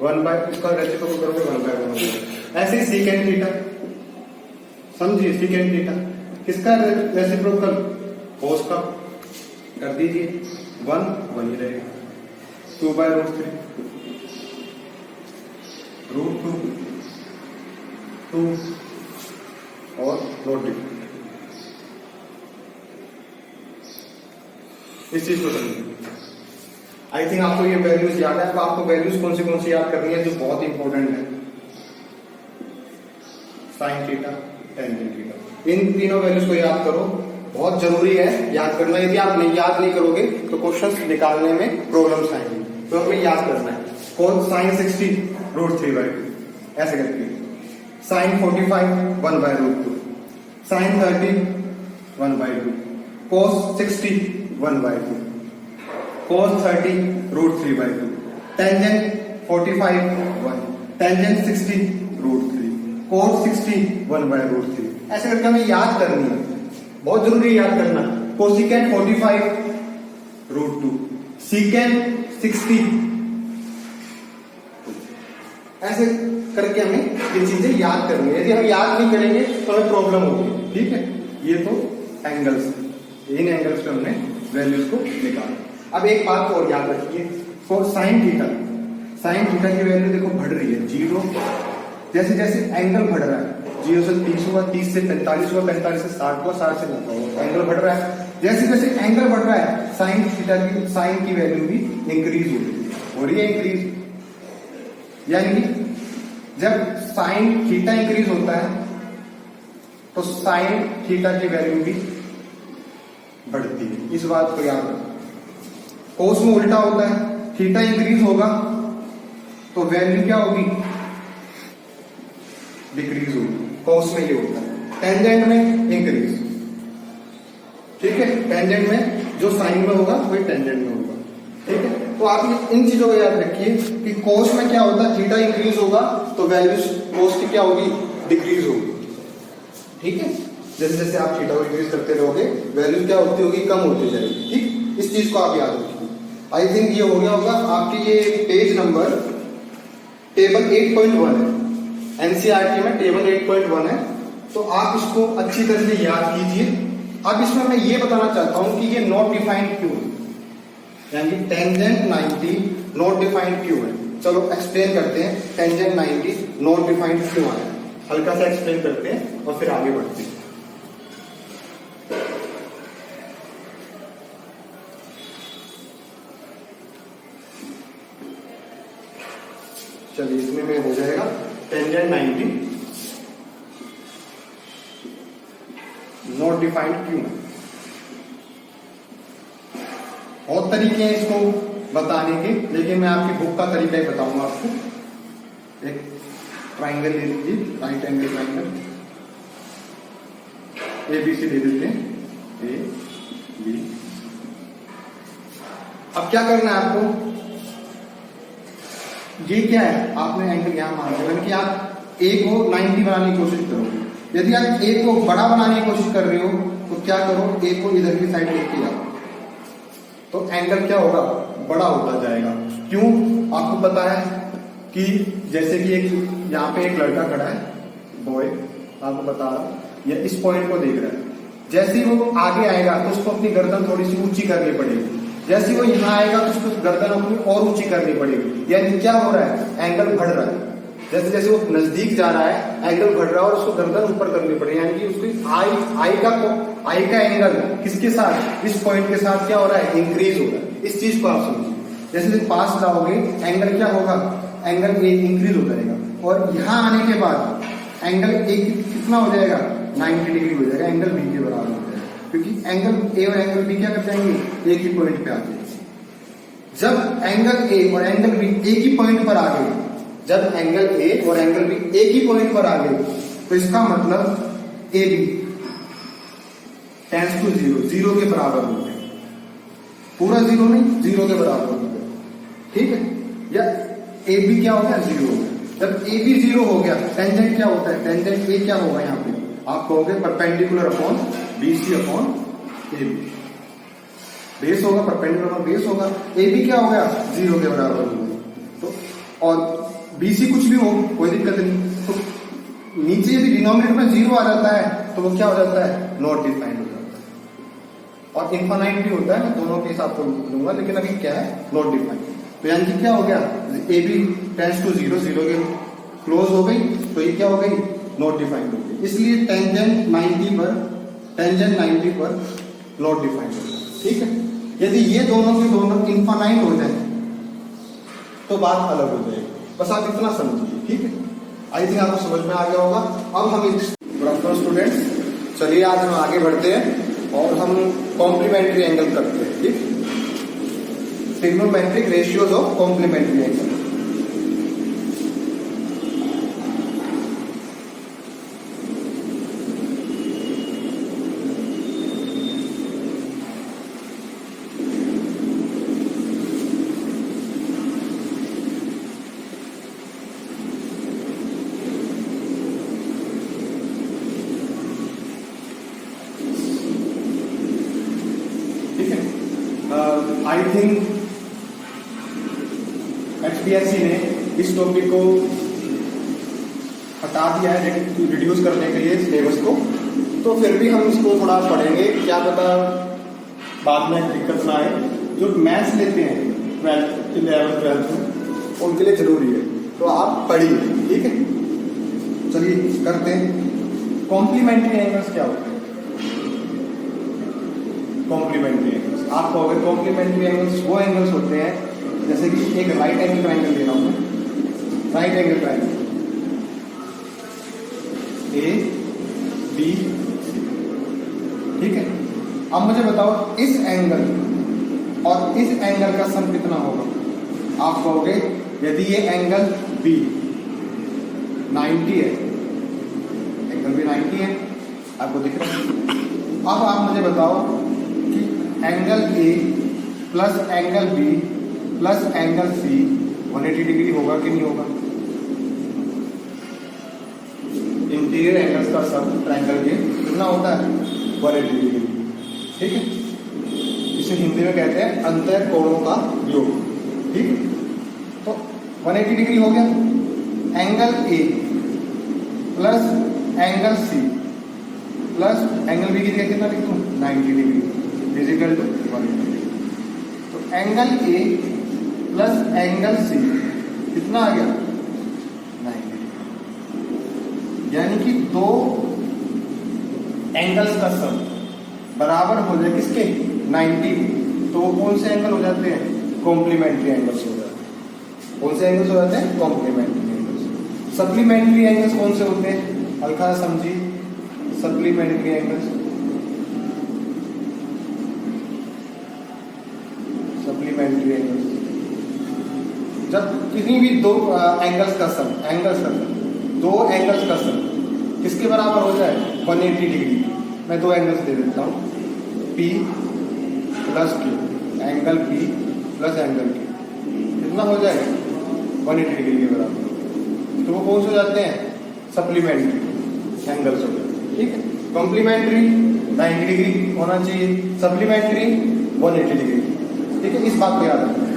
Speaker 1: 1 इसका रेसिप्रोकल करोगे 1/1। ऐसे ही सीकेंट थीटा, समझिए, सीकेंट थीटा किसका रेसिप्रोकल, कोस का, कर दीजिए 1 ही रहेगा, 2/√3, √2, 2 और नॉट डिफाइंड। इस चीज को समझिए। आई थिंक आपको ये वैल्यूज याद है। अब आपको वैल्यूज कौन सी याद करनी है जो बहुत इंपॉर्टेंट है, साइन थीटा, टेंजेंट थीटा, इन तीनों वैल्यूज को याद करो, बहुत जरूरी है याद करना। यदि आप याद नहीं करोगे तो क्वेश्चंस निकालने में प्रॉब्लम्स आएंगी, तो हमें याद करना है। कोस साइन 60 √3/2 ऐसे करके, साइन 45 1/√2, साइन 30 1/2, कोस 60 1/2, कोस 30 √3/2, टेंजेंट 45 1, टेंजेंट 60 √3, cos 60 1/√3। ऐसे करके हमें याद करनी है, बहुत जरूरी है याद करना। कोसिकेंट 45√2, सीकेंट 60, ऐसे करके हमें ये चीजें याद करनी है। यदि हम याद नहीं करेंगे तो हमें प्रॉब्लम होगी। ठीक है, ये तो एंगल्स, इन एंगल्स पे हमने वैल्यूज को निकाला। अब एक बात और याद रखिए, साइन थीटा, साइन थीटा की वैल्यू देखो बढ़ रही है, 0 जैसे जैसे एंगल बढ़ रहा है, 0 से 30 हुआ, 30 से 45 हुआ, 45 से 60 हुआ, 60 से 90 हुआ, एंगल बढ़ रहा है। जैसे जैसे एंगल बढ़ रहा है साइन थीटा की, साइन की वैल्यू भी इंक्रीज हो रही है इंक्रीज। यानी जब साइन थीटा इंक्रीज होता है तो साइन थीटा की वैल्यू भी बढ़ती है, इस बात को याद रखो। कोस में उल्टा होता है, थीटा इंक्रीज होगा तो वैल्यू क्या होगी, डिक्रीज होगी। कोस में ये होता है, टेंजेंट में इंक्रीज। ठीक है, टेंजेंट में जो साइन में होगा वही टेंजेंट में होगा। ठीक है, तो आप इन चीजों को याद रखिए कि कोस में क्या होता है, थीटा इंक्रीज होगा तो वैल्यू कोस की क्या होगी, डिक्रीज होगी। ठीक है, जैसे जैसे आप थीटा को इंक्रीज करते रहोगे वैल्यू क्या होती होगी, कम होती जाएगी। ठीक, इस चीज को आप याद रखिए। आई थिंक ये हो गया होगा आपके, ये पेज नंबर टेबल 8.1 है, एनसीईआरटी में टेबल 8.1 है, तो आप इसको अच्छी तरह से याद कीजिए। अब इसमें मैं ये बताना चाहता हूं कि ये नॉट डिफाइंड क्यों है, यानी टेंजेंट 90 नॉट डिफाइंड क्यों है। चलो एक्सप्लेन करते हैं, टेंजेंट 90 नॉट डिफाइंड क्यों है, हल्का सा एक्सप्लेन करते हैं और फिर आगे बढ़ते हैं। चलिए, इसमें में हो जाएगा टेंजेंट 90 नॉट डिफाइंड क्यों। बहुत तरीके हैं इसको बताने के, लेकिन मैं आपकी बुक का तरीका ही बताऊंगा आपको। एक ट्राइंगल ले लीजिए, राइट एंगल ट्राइंगल, ABC ले लेते हैं, AB। अब क्या करना है आपको, ये क्या है, आपने एंगल यहां मान लिया कि आप A को 90 बनाने की कोशिश करो। यदि आप A को बड़ा बनाने की कोशिश कर रहे हो तो क्या करो, A को इधर की साइड लेके आओ, तो एंगल क्या होगा, बड़ा होता जाएगा। क्यों, आपको पता है कि जैसे कि एक यहाँ पे एक लड़का खड़ा है, बॉय, आपको बता रहा हूं, या इस पॉइंट को देख रहा है, जैसे ही वो आगे आएगा तो उसको अपनी गर्दन थोड़ी सी ऊंची करनी पड़ेगी, जैसे वो यहाँ आएगा तो उसको गर्दन अपनी और ऊंची करनी पड़ेगी। यानी क्या हो रहा है, एंगल बढ़ रहा है। जैसे जैसे वो नजदीक जा रहा है एंगल बढ़ रहा है और उसको गर्दन ऊपर करनी पड़ेगी, यानी कि उसकी आई का एंगल किसके साथ, इस पॉइंट के साथ क्या हो रहा है, इंक्रीज हो रहा है। इस चीज को आप समझिए, जैसे जैसे पास जाओगे एंगल क्या होगा, एंगल ए इंक्रीज हो जाएगा, और यहाँ आने के बाद एंगल ए कितना हो जाएगा, 90 डिग्री हो जाएगा, एंगल बी के बराबर हो जाएगा, क्योंकि एंगल ए और एंगल बी क्या कर जाएंगे, एक ही पॉइंट पे आ जाएंगे। जब एंगल ए और एंगल बी एक ही पॉइंट पर आ गए, जब एंगल ए और एंगल बी एक ही पॉइंट पर आ गए, तो इसका मतलब ए बी टेंड्स टू 0, 0 के बराबर हो गया, पूरा 0 नहीं, 0 के बराबर हो गया। ठीक है, या ए बी क्या हो गया, 0 हो गया। जब ए बी 0 हो गया, टेंजेंट क्या होता है, टेंजेंट ए क्या होगा, यहाँ पे आप कहोगे perpendicular upon BC upon a b, base होगा, परपेंडिकुलर अपॉन बेस होगा। ए बी क्या हो गया, 0 के बराबर हो गया, तो और BC कुछ भी हो कोई दिक्कत नहीं। तो नीचे यदि डिनोमिनेटर में 0 आ जाता है तो वो क्या हो जाता है, नॉट डिफाइंड हो जाता है। और इनफाइनाइट भी होता है, मैं दोनों के हिसाब को लूंगा, लेकिन अभी क्या है, नॉट डिफाइंड। तो यानी कि क्या हो गया, ए बी टेंड्स टू 0, 0 के क्लोज हो गई, तो ये क्या हो गई, नॉट डिफाइंड हो गई। इसलिए टेंजेंट 90 पर नॉट डिफाइंड हो गया। ठीक है, यदि ये दोनों के दोनों इनफाइनाइट हो जाए तो बात अलग हो जाएगी, बस आप इतना समझिए। ठीक है, आई थिंक आपको समझ में आ गया होगा। अब हम स्टूडेंट्स, चलिए आज हम आगे बढ़ते हैं और हम कॉम्प्लीमेंट्री एंगल करते हैं। ठीक, trigonometric ratios of complementary angle. I think HPSC ने इस टॉपिक को हटा दिया है रिड्यूस करने के लिए सिलेबस को, तो फिर भी हम इसको थोड़ा पढ़ेंगे, क्या पता बाद में दिक्कत ना आए। जो मैथ्स लेते हैं 12th 11th में उनके लिए जरूरी है, तो आप पढ़िए, ठीक है। चलिए करते हैं। कॉम्प्लीमेंट्री एंगल्स क्या होते हैं? कॉम्प्लीमेंट्री एंगल्स आप कहोगे कॉम्प्लीमेंट्री एंगल्स वो एंगल्स होते हैं, जैसे कि एक राइट एंगल ट्राइंगल ले रहा हूं मैं, राइट एंगल ट्राइंगल ABCD, ठीक है। अब मुझे बताओ इस एंगल और इस एंगल का सम कितना होगा? आप कहोगे यदि ये एंगल B 90 है, एंगल भी 90 है, आपको दिख रहा है। अब आप मुझे बताओ कि angle A plus angle B plus angle C 180 degree होगा कि नहीं होगा? इंटीरियर एंगल्स का सम ट्रायंगल के कितना होता है? 180 डिग्री, ठीक है। इसे हिंदी में कहते हैं अंतर कोणों का योग, ठीक है। तो 180 डिग्री हो गया। Angle A plus angle C plus angle B की जगह कितना लिख दूं? 90 degree is equal to 180 degree. तो angle A plus angle C कितना आ गया? 90 डिग्री। यानी कि दो एंगल्स का सम बराबर हो जाए किसके? 90। तो वो कौन से एंगल हो जाते हैं? कॉम्प्लीमेंट्री एंगल्स हो जाते हैं। कौन से एंगल्स हो जाते हैं? Complementary angles. सप्लीमेंट्री एंगल्स कौन से होते हैं? हल्का समझिए, सप्लीमेंट्री एंगल्स, सप्लीमेंट्री एंगल्स जब किसी भी दो एंगल्स का सम, दो एंगल्स का सम किसके बराबर हो जाए? 180 डिग्री। मैं दो एंगल्स दे देता हूं, P plus Q, angle P plus angle Q कितना हो जाए? 180 डिग्री के बराबर। तो वो कौन से हो जाते हैं? सप्लीमेंट्री एंगल्स हो जाते हैं, ठीक है। कॉम्प्लीमेंट्री 90 डिग्री होना चाहिए, सप्लीमेंट्री 180 डिग्री, ठीक है। इस बात को याद रखना।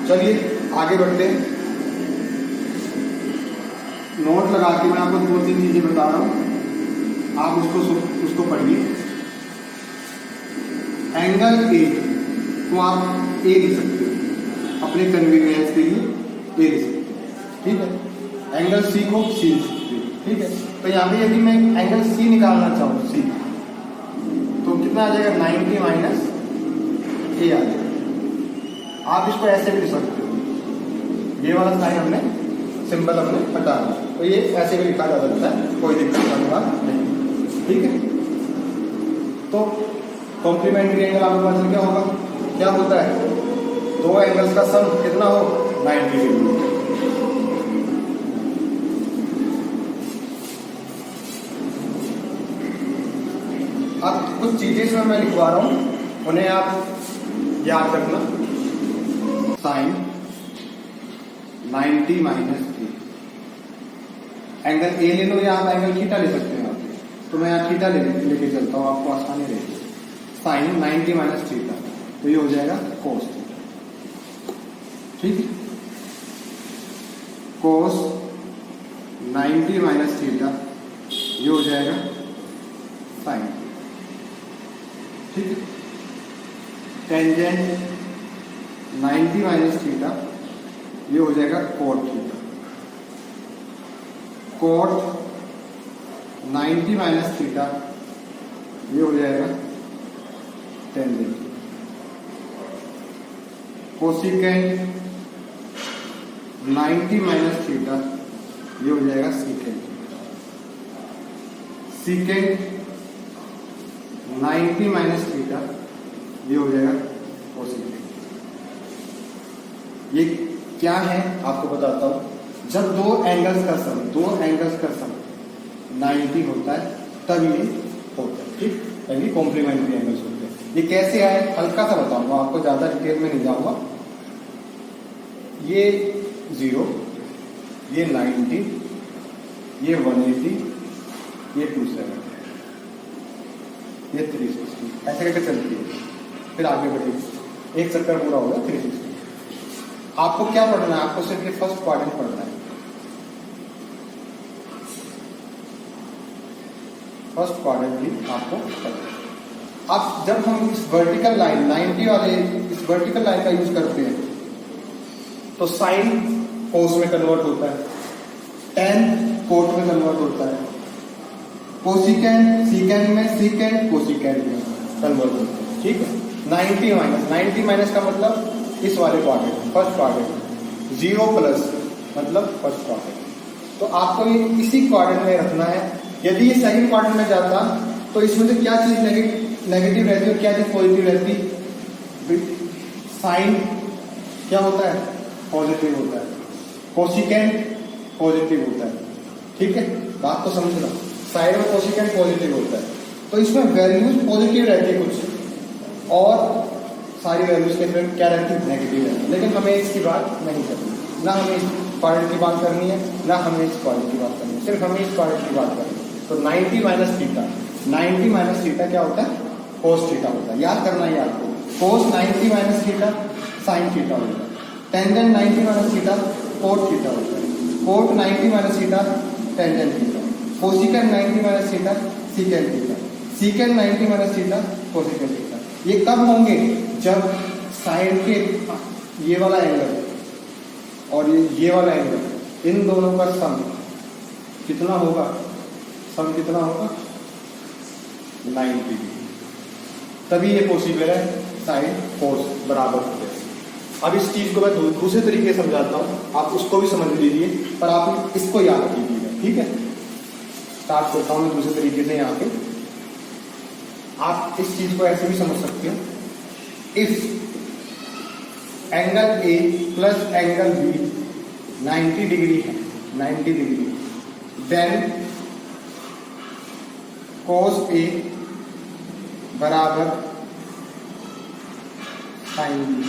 Speaker 1: चलिए आगे बढ़ते हैं। नोट लगा के मैं आपको 2-3 चीजें बता रहा हूं, आप उसको पढ़िए। एंगल A को आप A लिख सकते हो, अपने कन्वीनियंस के लिए A लिख सकते हो, ठीक है। एंगल C को C लिख सकते हो, ठीक है। तो यहाँ पे यदि मैं एंगल C निकालना चाहूँ, C, तो कितना आ जाएगा? 90 माइनस A आ जाएगा। आप इसको ऐसे भी लिख सकते हो, ये वाला साइन हमने सिंबल हमने हटा दिया, तो ये ऐसे भी लिखा जा सकता है, कोई दिक्कत वाली बात नहीं, ठीक है। तो कॉम्प्लीमेंट्री एंगल आपके पास क्या होगा? क्या होता है? दो एंगल्स का सम कितना हो? 90 डिग्री। अब कुछ चीजें इसमें मैं लिखवा रहा हूं, उन्हें आप याद रखना। साइन 90 माइनस 3, एंगल A ले लो या आप एंगल थीटा ले सकते हैं। तो मैं यहाँ थीटा लेके चलता हूँ, आपको आसानी रहेगी। साइन 90 माइनस थीटा, तो ये हो जाएगा कोस, ठीक है। कोस 90 माइनस थीटा ये हो जाएगा साइन, ठीक है। टेंजेंट 90 माइनस थीटा ये हो जाएगा cot theta. Cot 90 minus theta ये हो जाएगा टेंजेंट। कोसिकेंट 90 माइनस थीटा ये हो जाएगा सीकेंट। सीकेंट 90 माइनस थीटा ये हो जाएगा कोसिकेंट। ये क्या है आपको बताता हूं। जब दो एंगल्स का सम 90 होता है तब ये होता है, ठीक, यानी कॉम्प्लीमेंट्री एंगल्स होते हैं। ये कैसे आए हल्का सा बताऊंगा आपको, ज्यादा डिटेल में नहीं जाऊंगा। ये 0, ये 90, ये 180, ये 270, ये 360 ऐसे करके चलती है, फिर आगे बढ़ेगी, एक चक्कर पूरा होगा 360। आपको क्या पढ़ना है? आपको सिर्फ ये फर्स्ट क्वाड्रेंट पढ़ना है, फर्स्ट क्वाड्रेंट भी आपको पढ़ना है। अब जब हम इस वर्टिकल लाइन 90 वाले इस वर्टिकल लाइन का यूज करते हैं तो साइन कोस में कन्वर्ट होता है, टेन कोट में कन्वर्ट होता है, कोसिकेंट सीकेंट में, सीकेंट कोसिकेंट में कन्वर्ट होता है। ठीक है, 90 माइनस का मतलब इस वाले क्वाड्रेंट फर्स्ट क्वाड्रेंट, 0 प्लस मतलब फर्स्ट क्वाड्रेंट। तो आपको ये इसी क्वाड्रेंट में रखना है। यदि ये सेकंड क्वाड्रेंट में जाता तो इसमें से क्या चीज नेगेटिव रहती है और क्या चीज पॉजिटिव रहती? साइन क्या होता है? पॉजिटिव होता है, कोसिकेंट पॉजिटिव होता है। ठीक है, बात तो समझ लो, साइड में कोसिकेंट पॉजिटिव होता है, तो इसमें वैल्यूज पॉजिटिव रहती है कुछ और सारी वैल्यूज के फिर क्या रहती है? नेगेटिव रहती है। लेकिन हमें इसकी बात नहीं करनी, ना हमें इस क्वाड्रेंट की बात करनी है, ना हमें इस क्वाड्रेंट की बात करनी है, सिर्फ हमें इस क्वाड्रेंट की बात करनी है। तो 90 माइनस थीटा, 90 माइनस थीटा क्या होता है? कोस थीटा होता है। याद करना है आपको, cos 90 minus theta sine theta होता है, tangent 90 minus theta cot theta होता है, cot 90 minus theta tangent theta, cosecant 90 minus theta secant theta, secant 90 minus theta cosecant theta. ये कब होंगे? जब साइन के ये वाला एंगल और ये वाला एंगल, इन दोनों का सम कितना होगा? सम कितना होगा? 90 डिग्री। तभी ये पॉसिबल है साइन कोस बराबर हो जाए। अब इस चीज को मैं दूसरे तरीके से समझाता हूं, आप उसको भी समझ लीजिए, पर आप इसको याद कीजिएगा। ठीक है, स्टार्ट करता हूं मैं दूसरे तरीके से। यहाँ पे आप इस चीज को ऐसे भी समझ सकते हो, if angle A plus angle B 90 degree है, 90 डिग्री, देन कोस ए बराबर साइन बी,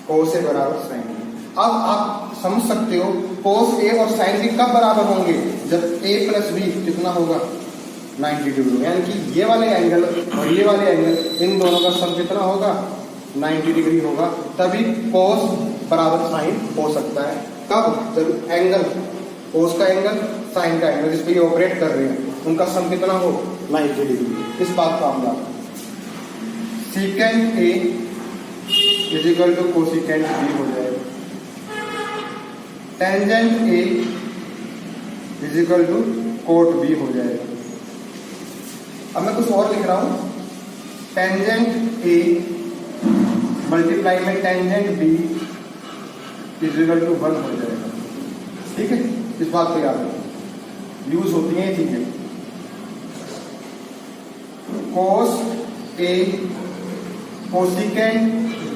Speaker 1: कोस ए बराबर साइन बी। अब आप समझ सकते हो कोस ए और साइन बी कब बराबर होंगे? जब ए प्लस बी कितना होगा? 90 डिग्री। यानी कि ये वाले एंगल और ये वाले एंगल, इन दोनों का सम कितना होगा? 90 डिग्री होगा। तभी कोस बराबर साइन हो सकता है। कब? जब एंगल, कोस का एंगल, साइन का एंगल जिस पे ये ऑपरेट कर रहे हैं, उनका सम कितना हो? 90 डिग्री। इस बात का हम याद, secant A is equal to cosecant B हो जाएगा, tangent A is equal to cot B हो जाएगा। अब मैं कुछ और लिख रहा हूं, टेंजेंट ए मल्टीप्लाई में tangent B is equal to 1 हो जाएगा। ठीक है, इस बात को याद रखिए, यूज होती है ये चीजें। कोस ए कोसिकेंट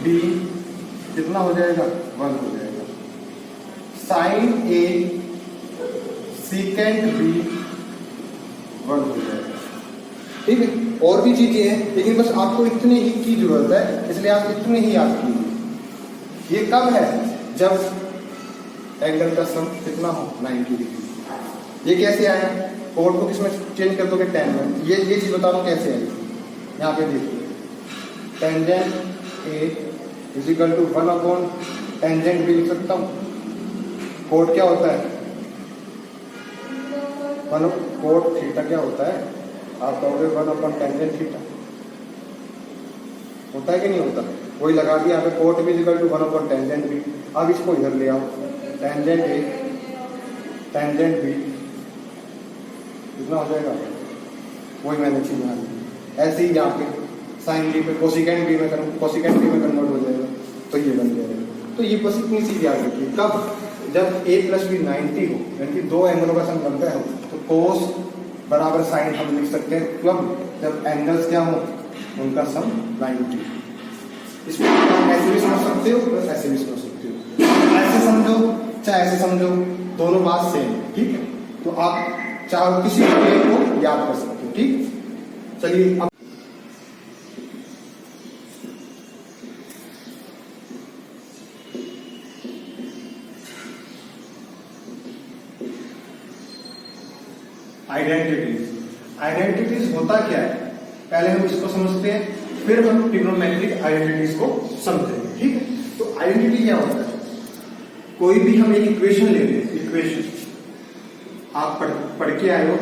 Speaker 1: बी कितना हो जाएगा? 1 हो जाएगा। साइन ए सीकेंट बी 1 हो जाएगा। ठीक है, और भी चीजें हैं, लेकिन बस आपको इतने ही की जरूरत है, इसलिए आप इतने ही याद कीजिए। ये कब है? जब एंगल का सम कितना हो? 90 डिग्री। ये कैसे आया? कोड को किसमें चेंज कर दोगे? 10 में। ये चीज बता रहा हूं कैसे आई। यहाँ पे देखिए, tangent A is equal to 1 upon tangent B लिख सकता हूँ। कोड क्या होता है? कोड थीटा क्या होता है? आप कहोगे 1 अपॉन टेंजेंट थीटा होता है कि नहीं होता? वही लगा दिया यहाँ पे, कोट भी equal to 1 upon tangent B. अब इसको इधर ले आओ, टेंजेंट ए टेंजेंट बी कितना हो जाएगा? वही मैंने चीज मान ली। ऐसे ही यहाँ पे साइन बी पे कोसिकेंट बी में कन्वर्ट हो जाएगा, तो ये बन जाएगा। तो ये बस इतनी सी याद रखिए। कब? जब a प्लस बी 90 हो, यानी कि दो एंगलों का सम 90 हो, तो कोस बराबर साइन हम लिख सकते हैं। कब? जब एंगल्स क्या हो, उनका सम 90। इसमें आप ऐसे भी समझ सकते हो, ऐसे भी समझ सकते हो। ऐसे समझो चाहे ऐसे समझो, दोनों बात सेम। ठीक है, तो आप चाहे किसी भी को याद कर सकते हो। ठीक, चलिए अब आइडेंटिटीज होता क्या है? पहले हम इसको समझते हैं, फिर हम ट्रिग्नोमेट्रिक आइडेंटिटीज को समझेंगे। ठीक है, तो आइडेंटिटी क्या होता है? कोई भी हम एक इक्वेशन ले लें, इक्वेशन आप पढ़ के आए हो a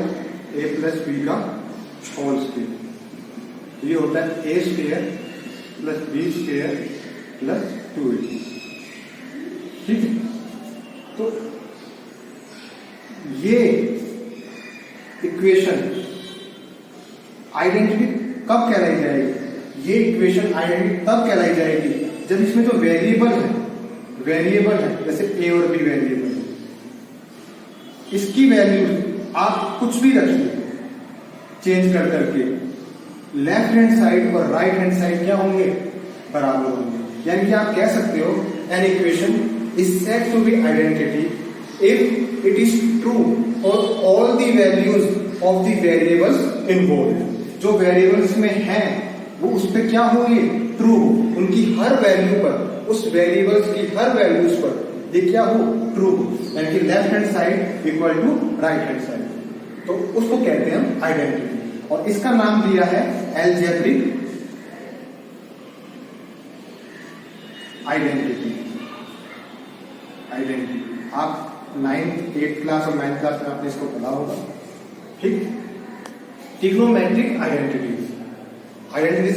Speaker 1: प्लस बी का होल स्क्वायर, ये होता है a square plus B square plus 2a। ठीक है, तो ये इक्वेशन आइडेंटिटी कब कहलाई जाएगी? ये इक्वेशन आइडेंटिटी तब कहलाई जाएगी जब इसमें जो वेरिएबल है जैसे a और b वेरिएबल, इसकी वैल्यू आप कुछ भी रखिए चेंज कर करके, लेफ्ट हैंड साइड और राइट हैंड साइड क्या होंगे? बराबर होंगे। यानी कि आप कह सकते हो an equation is said to be identity if it is true for all the values of the variables involved. जो वेरिएबल्स में हैं वो उस पर क्या होंगे? ट्रू, उनकी हर वैल्यू पर, उस वेरिएबल्स की हर वैल्यूज पर ये क्या हो? ट्रू, यानी कि left hand side equal to right hand side, तो उसको कहते हैं हम आइडेंटिटी। और इसका नाम दिया है अलजेब्रिक आइडेंटिटी। आप 9th 8th क्लास और 9th क्लास में आपने इसको पढ़ा होगा। ठीक, ट्रिग्नोमेट्रिक आइडेंटिटीज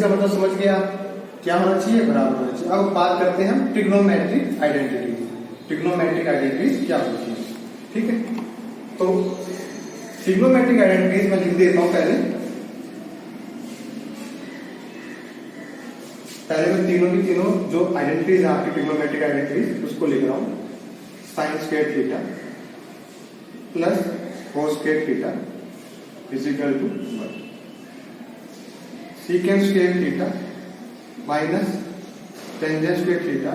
Speaker 1: का मतलब समझ गया, क्या होना चाहिए? बराबर होना चाहिए। अब बात करते हैं हम ट्रिग्नोमेट्रिक आइडेंटिटीज क्या होती है। ठीक है, तो ट्रिग्नोमेट्रिक आइडेंटिटीज मैं लिख देता हूं पहले मैं तीनों की तीनों जो आइडेंटिटीज है आपकी ट्रिग्नोमेट्रिक आइडेंटिटीज उसको लिख रहा हूं। Sine square theta plus cos square theta is equal to 1, secant square theta minus tangent square theta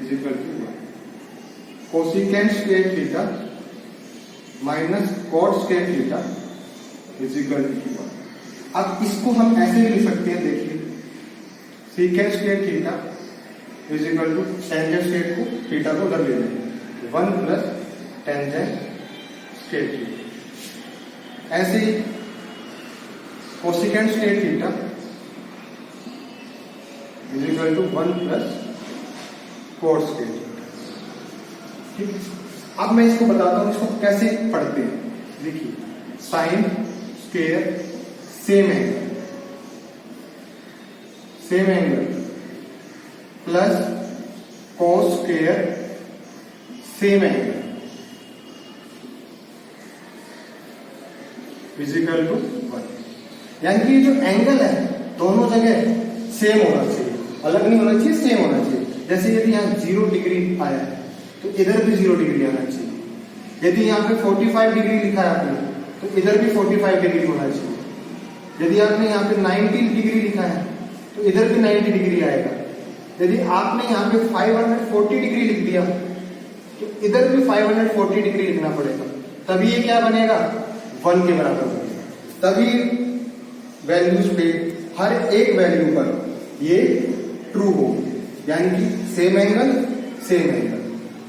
Speaker 1: is equal to 1, cosecant square theta minus cot square theta is equal to 1। अब इसको हम ऐसे भी लिख सकते हैं, देखिए secant square theta is equal to tangent square को थीटा को उधर ले लेंगे 1 प्लस टेंजेंट स्क्वायर थीटा। ऐसे ही cosecant square theta is equal to 1 plus cot square theta. ठीक, अब मैं इसको बताता हूं इसको कैसे पढ़ते हैं। देखिए sine square same angle plus cos square same angle is equal to 1। यानी कि जो एंगल है दोनों जगह सेम होना चाहिए, अलग नहीं होना चाहिए, सेम होना चाहिए। जैसे यदि यहाँ 0 डिग्री आया है तो इधर भी 0 डिग्री आना चाहिए। यदि यहाँ पे 45 डिग्री लिखा है आपने तो इधर भी 45 डिग्री होना चाहिए। यदि आपने यहाँ पे 90 डिग्री लिखा है तो इधर भी 90 डिग्री आएगा। यदि आपने यहाँ पे 540 डिग्री लिख दिया तो इधर भी 540 डिग्री लिखना पड़ेगा, तभी ये क्या बनेगा? 1 के बराबर बनेगा। तभी वैल्यूज पे हर एक वैल्यू पर ये ट्रू हो, यानी कि सेम एंगल।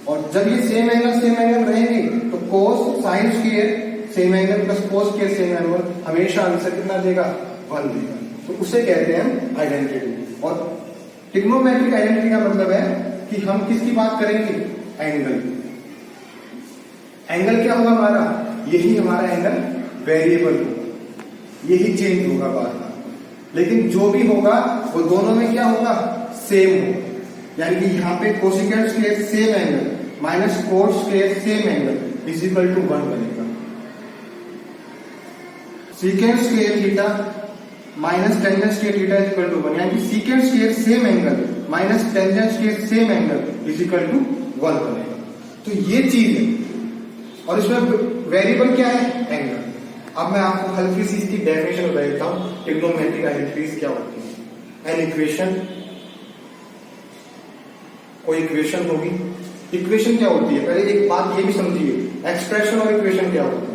Speaker 1: और जब ये सेम एंगल रहेंगे तो कोस sign square same angle plus cos square same angle हमेशा आंसर कितना देगा? 1 देगा। तो उसे कहते हैं हम आइडेंटिटी। और ट्रिग्नोमेट्रिक आइडेंटिटी का मतलब है कि हम किसकी बात करेंगे? एंगल क्या होगा हमारा? यही हमारा एंगल वेरिएबल होगा, यही चेंज होगा बार बार, लेकिन जो भी होगा वो दोनों में क्या होगा? सेम होगा। यानी कि यहाँ पे cosecant square same angle minus cot square same angle is equal to 1 बनेगा। Secant square theta minus tangent square theta is equal to 1, यानी कि secant square same angle minus tangent square same angle is equal to 1 बनेगा। तो ये चीज है, और इसमें वेरिएबल क्या है? एंगल। अब मैं आपको हल्की सी इसकी डेफिनेशन बता देता हूं, ट्रिग्नोमेट्रिक आइडेंटिटीज क्या होती है। एन इक्वेशन, कोई इक्वेशन होगी। इक्वेशन क्या होती है? पहले एक बात ये भी समझिए, एक्सप्रेशन और इक्वेशन क्या होती है?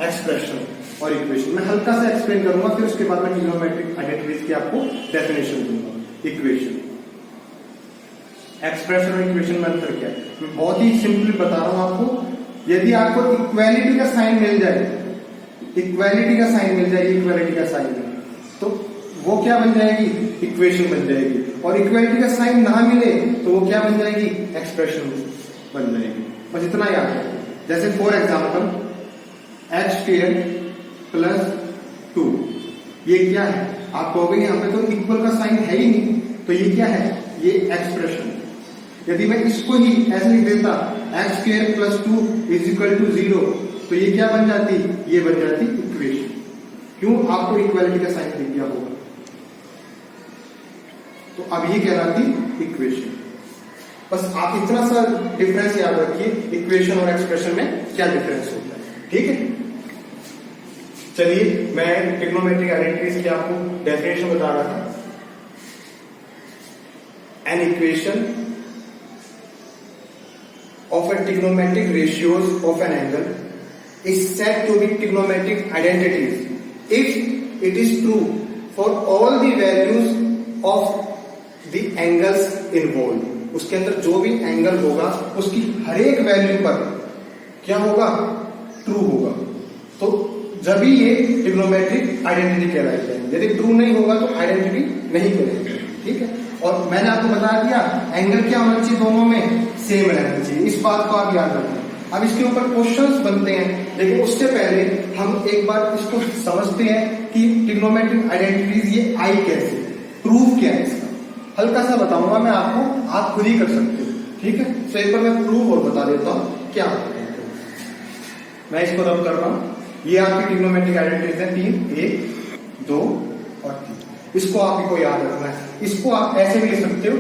Speaker 1: एक्सप्रेशन और इक्वेशन मैं हल्का सा एक्सप्लेन करूंगा, फिर उसके बाद मैं ट्रिग्नोमेट्रिक आइडेंटिटीज की आपको डेफिनेशन दूंगा। इक्वेशन, एक्सप्रेशन और इक्वेशन में अंतर क्या है? मैं बहुत ही सिंपली बता रहा हूं आपको। यदि आपको इक्वालिटी का साइन मिल जाए, इक्वालिटी का साइन, तो वो क्या बन जाएगी, इक्वेशन बन जाएगी। और इक्वलिटी का साइन ना मिले तो वो क्या बन जाएगी, एक्सप्रेशन बन जाएगी। बस इतना याद रखो। जैसे फॉर एग्जाम्पल x² + 2, ये क्या है, आप कहोगे यहाँ पे तो इक्वल का साइन है ही नहीं, तो ये क्या है, ये एक्सप्रेशन। यदि मैं इसको ही ऐसे लिख देता x² + 2 = 0, तो ये क्या बन जाती, ये बन जाती इक्वेशन। क्यों, आपको इक्वालिटी का साइन दिख गया होगा, तो अब ये कहलाती इक्वेशन। बस आप इतना सा डिफरेंस याद रखिए, इक्वेशन और एक्सप्रेशन में क्या डिफरेंस होता है, ठीक है। चलिए मैं ट्रिग्नोमेट्रिक आइडेंटिटीज की आपको डेफिनेशन बता रहा था। An equation of a trigonometric ratios of an angle is said to be trigonometric identities if it is true for all the values of the angles involved. उसके अंदर जो भी एंगल होगा उसकी हर एक वैल्यू पर क्या होगा, ट्रू होगा, तो जब भी ये ट्रिग्नोमेट्रिक आइडेंटिटी कहलाएगी। यदि ट्रू नहीं होगा तो आइडेंटिटी नहीं कहलाएगी, ठीक है। और मैंने आपको बता दिया एंगल क्या होना चाहिए, दोनों में सेम रहना चाहिए, इस बात को आप याद रखें। अब इसके ऊपर क्वेश्चंस बनते हैं, लेकिन उससे पहले हम एक बार इसको समझते हैं कि ट्रिग्नोमेट्रिक आइडेंटिटीज ये आई कैसे, प्रूफ क्या है इसका। हल्का सा बताऊंगा मैं आपको, आप खुद ही कर सकते हो, ठीक है। तो एक बार मैं प्रूफ और बता देता हूं क्या होता है। मैं इसको रब कर रहा हूं, ये आपकी ट्रिग्नोमेट्रिक आइडेंटिटीज है 3, 1, 2 और 3। इसको आपको याद रखना है। इसको आप ऐसे भी लिख सकते हो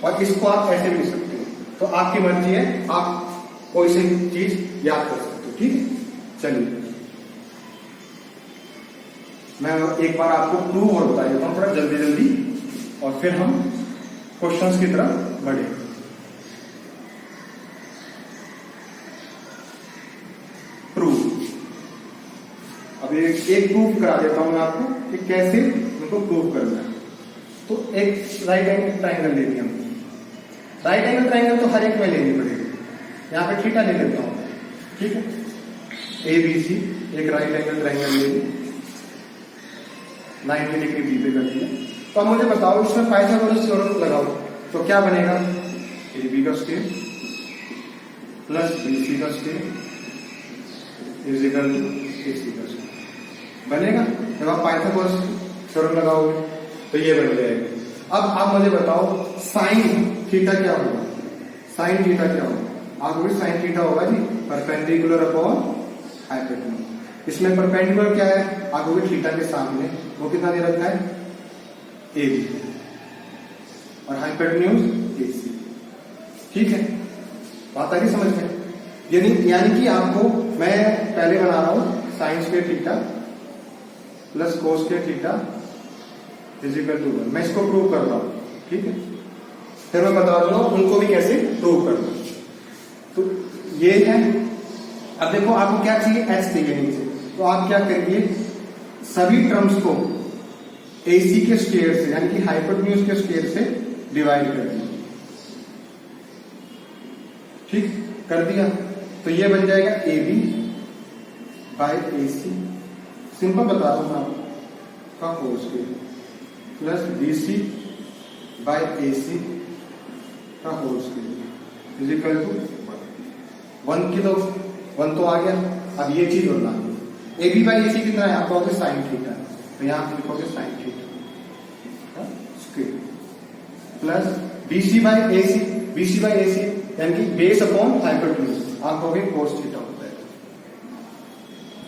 Speaker 1: और इसको आप ऐसे भी लिख सकते हो, तो आपकी मर्जी है, आप कोई सी चीज याद कर सकते हो, ठीक है। चलिए मैं एक बार आपको प्रूफ और बता देता हूं थोड़ा जल्दी जल्दी, और फिर हम क्वेश्चंस की तरफ बढ़े। प्रूफ, अब एक प्रूफ करा देता हूं मैं आपको कि कैसे उनको प्रूव करना है। तो एक राइट एंगल ट्राइंगल ले लिया हमने। राइट एंगल ट्राइंगल तो हर एक में लेनी पड़ेगी। यहाँ पे थीटा ले लेता हूं, ठीक है। ABC एक राइट एंगल ट्राइंगल ले ली, 90 डिग्री बी पे कर दिया। तो अब मुझे बताओ इसमें पाइथागोरस थ्योरम लगाओ तो क्या बनेगा, AB का स्क्वायर प्लस BC का स्क्वायर = AC का स्क्वायर बनेगा। जब आप पाइथागोरस थ्योरम लगाओगे तो ये बन जाएगा। अब आप मुझे बताओ साइन थीटा क्या होगा, साइन थीटा क्या होगा। आप भी साइन थीटा होगा जी परपेंडिकुलर अपॉन हाइपोटेन्यूज। इसमें परपेंडिकुलर क्या है, आप भी थीटा के सामने वो कितना दे रखा है, AB, और हाइपोटेन्यूज AC, ठीक है। बात आ गई समझ में। यानी कि आपको मैं पहले बना रहा हूं sine square theta plus cos square theta = 1। मैं इसको प्रूव कर रहा हूं, ठीक है। फिर मैं बता दूंगा उनको भी कैसे प्रूव करना। तो ये है। अब देखो आपको क्या चाहिए, h चाहिए नीचे, तो आप क्या करिए, सभी टर्म्स को AC के स्क्वायर से यानी कि हाइपोटेन्यूज के स्क्वायर से डिवाइड कर दिया, ठीक कर दिया। तो ये बन जाएगा AB/AC, सिंपल बता रहा हूं मैं आपका, होल स्क्वायर प्लस BC/AC का होल स्क्वायर = 1 की तो 1 तो आ गया। अब ये चीज और लानी, AB/AC कितना है, आप कहोगे साइन थीटा, तो यहां आप लिखोगे sine theta square plus BC/AC यानी कि बेस अपॉन हाइपोटेन्यूज, आप कहोगे कोस थीटा होता है,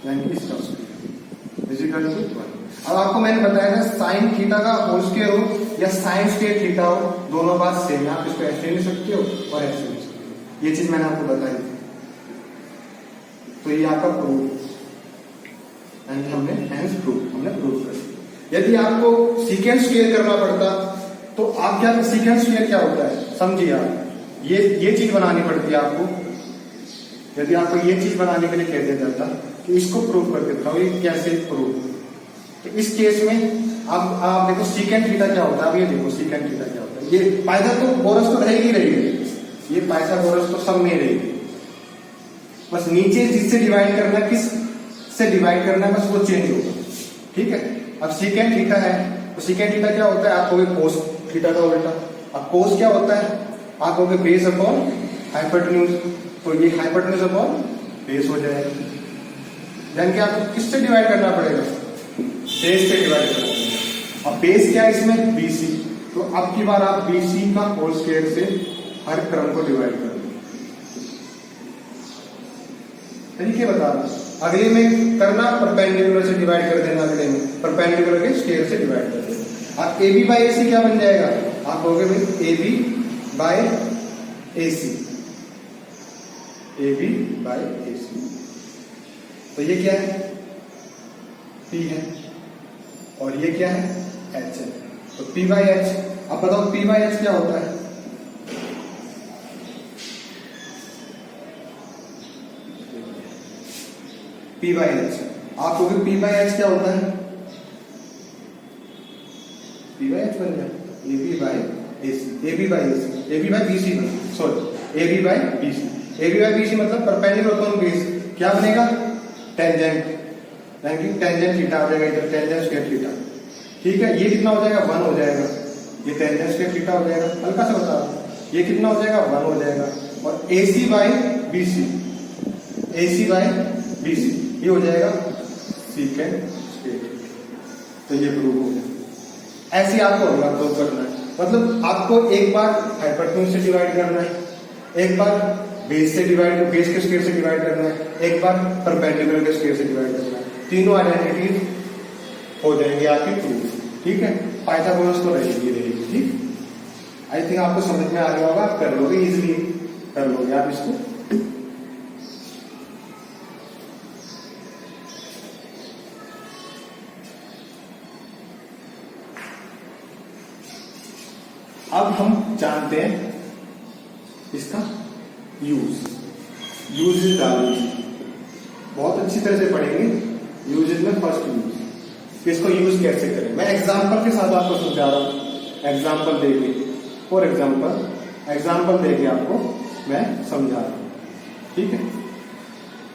Speaker 1: यानी कि इसका स्क्वायर = 1। अब आपको मैंने बताया था साइन थीटा का होल स्क्वायर हो या साइन स्क्वायर थीटा हो, दोनों बात सेम है। आप इसको ऐसे ले सकते हो और ऐसे ले सकते हो, ये चीज मैंने आपको बताई थी। तो ये आपका प्रूफ, यानी हमने प्रूफ कर दिया। यदि आपको सीकेंड स्क्वायर करना पड़ता तो आप क्या, सीकेंड स्क्वायर क्या होता है समझिए आप, ये चीज बनानी पड़ती है आपको। यदि आपको ये चीज बनाने के लिए कह दिया जाता कि इसको प्रूव करके दिखाओ, ये कैसे प्रूव, तो इस केस में आप देखो सीकेंड थीटा क्या होता है। अब ये देखो सीकेंड थीटा क्या होता है, ये पाइथागोरस तो रहेगी रहेगी, ये पाइथागोरस तो सब में रहेगी, बस नीचे जिससे डिवाइड करना है, किस से डिवाइड करना है, बस वो चेंज होगा, ठीक है। अब सीकेंड थीटा है तो सीकेंट थीटा क्या होता है, आप कहोगे कोस थीटा का उल्टा। अब कोस क्या होता है, आप कहोगे बेस अपॉन हाइपोटेन्यूज, तो ये हाइपोटेन्यूज अपॉन बेस हो जाएगा। यानी कि आपको किससे डिवाइड करना पड़ेगा, बेस से डिवाइड करना पड़ेगा। अब बेस क्या है इसमें, बीसी, तो अब की बार आप बीसी का होल स्क्वायर से हर क्रम को डिवाइड कर दो। तरीके बता रहा हूं, अगले में करना परपेंडिकुलर से डिवाइड कर देना, अगले में परपेंडिकुलर के स्क्वायर से डिवाइड कर देना। अब ए बी बाई ए सी क्या बन जाएगा, आप कहोगे भाई A B by A C, A B by A C, तो ये क्या है, P है, और ये क्या है, H है, तो P बाई H। अब बताओ P बाई H क्या होता है, P बाई H। आप कहोगे P बाई H क्या होता है, P बाई H बन जाए A B by A C, A B by A C, A B by B C, sorry A B by B C, A B by B C मतलब perpendicular upon base, क्या बनेगा, tangent, यानी कि tangent theta आ जाएगा इधर, tangent square theta, ठीक है। ये कितना हो जाएगा, 1 हो जाएगा, ये टेंजेंट स्क्वायर थीटा हो जाएगा, हल्का सा बता रहा हूं, ये कितना हो जाएगा, 1 हो जाएगा, और A C by B C, A C by B C, ये हो जाएगा सीकेंट स्क्वायर, तो ये प्रूव हो गया। ऐसे आपको अगला प्रूव करना है, मतलब आपको एक बार हाइपोटेन्यूज से डिवाइड करना है, एक बार बेस से डिवाइड, बेस के स्क्वायर से डिवाइड करना है, एक बार परपेंडिकुलर के स्क्वायर से डिवाइड करना है, तीनों आइडेंटिटी हो जाएंगे आपकी प्रूफ, ठीक है। पाइथागोरस तो रहेगी, ठीक। आई थिंक आपको समझ में आ गया होगा, आप कर लोगे, इजिली कर लोगे आप इसको। अब हम जानते हैं इसका यूज डालेंगे, बहुत अच्छी तरह से पढ़ेंगे। यूजेज में फर्स्ट यूज, इसको यूज कैसे करें, मैं एग्जांपल के साथ आपको समझा रहा हूं, एग्जांपल देके, फॉर एग्जांपल देके आपको मैं समझा रहा हूं, ठीक है।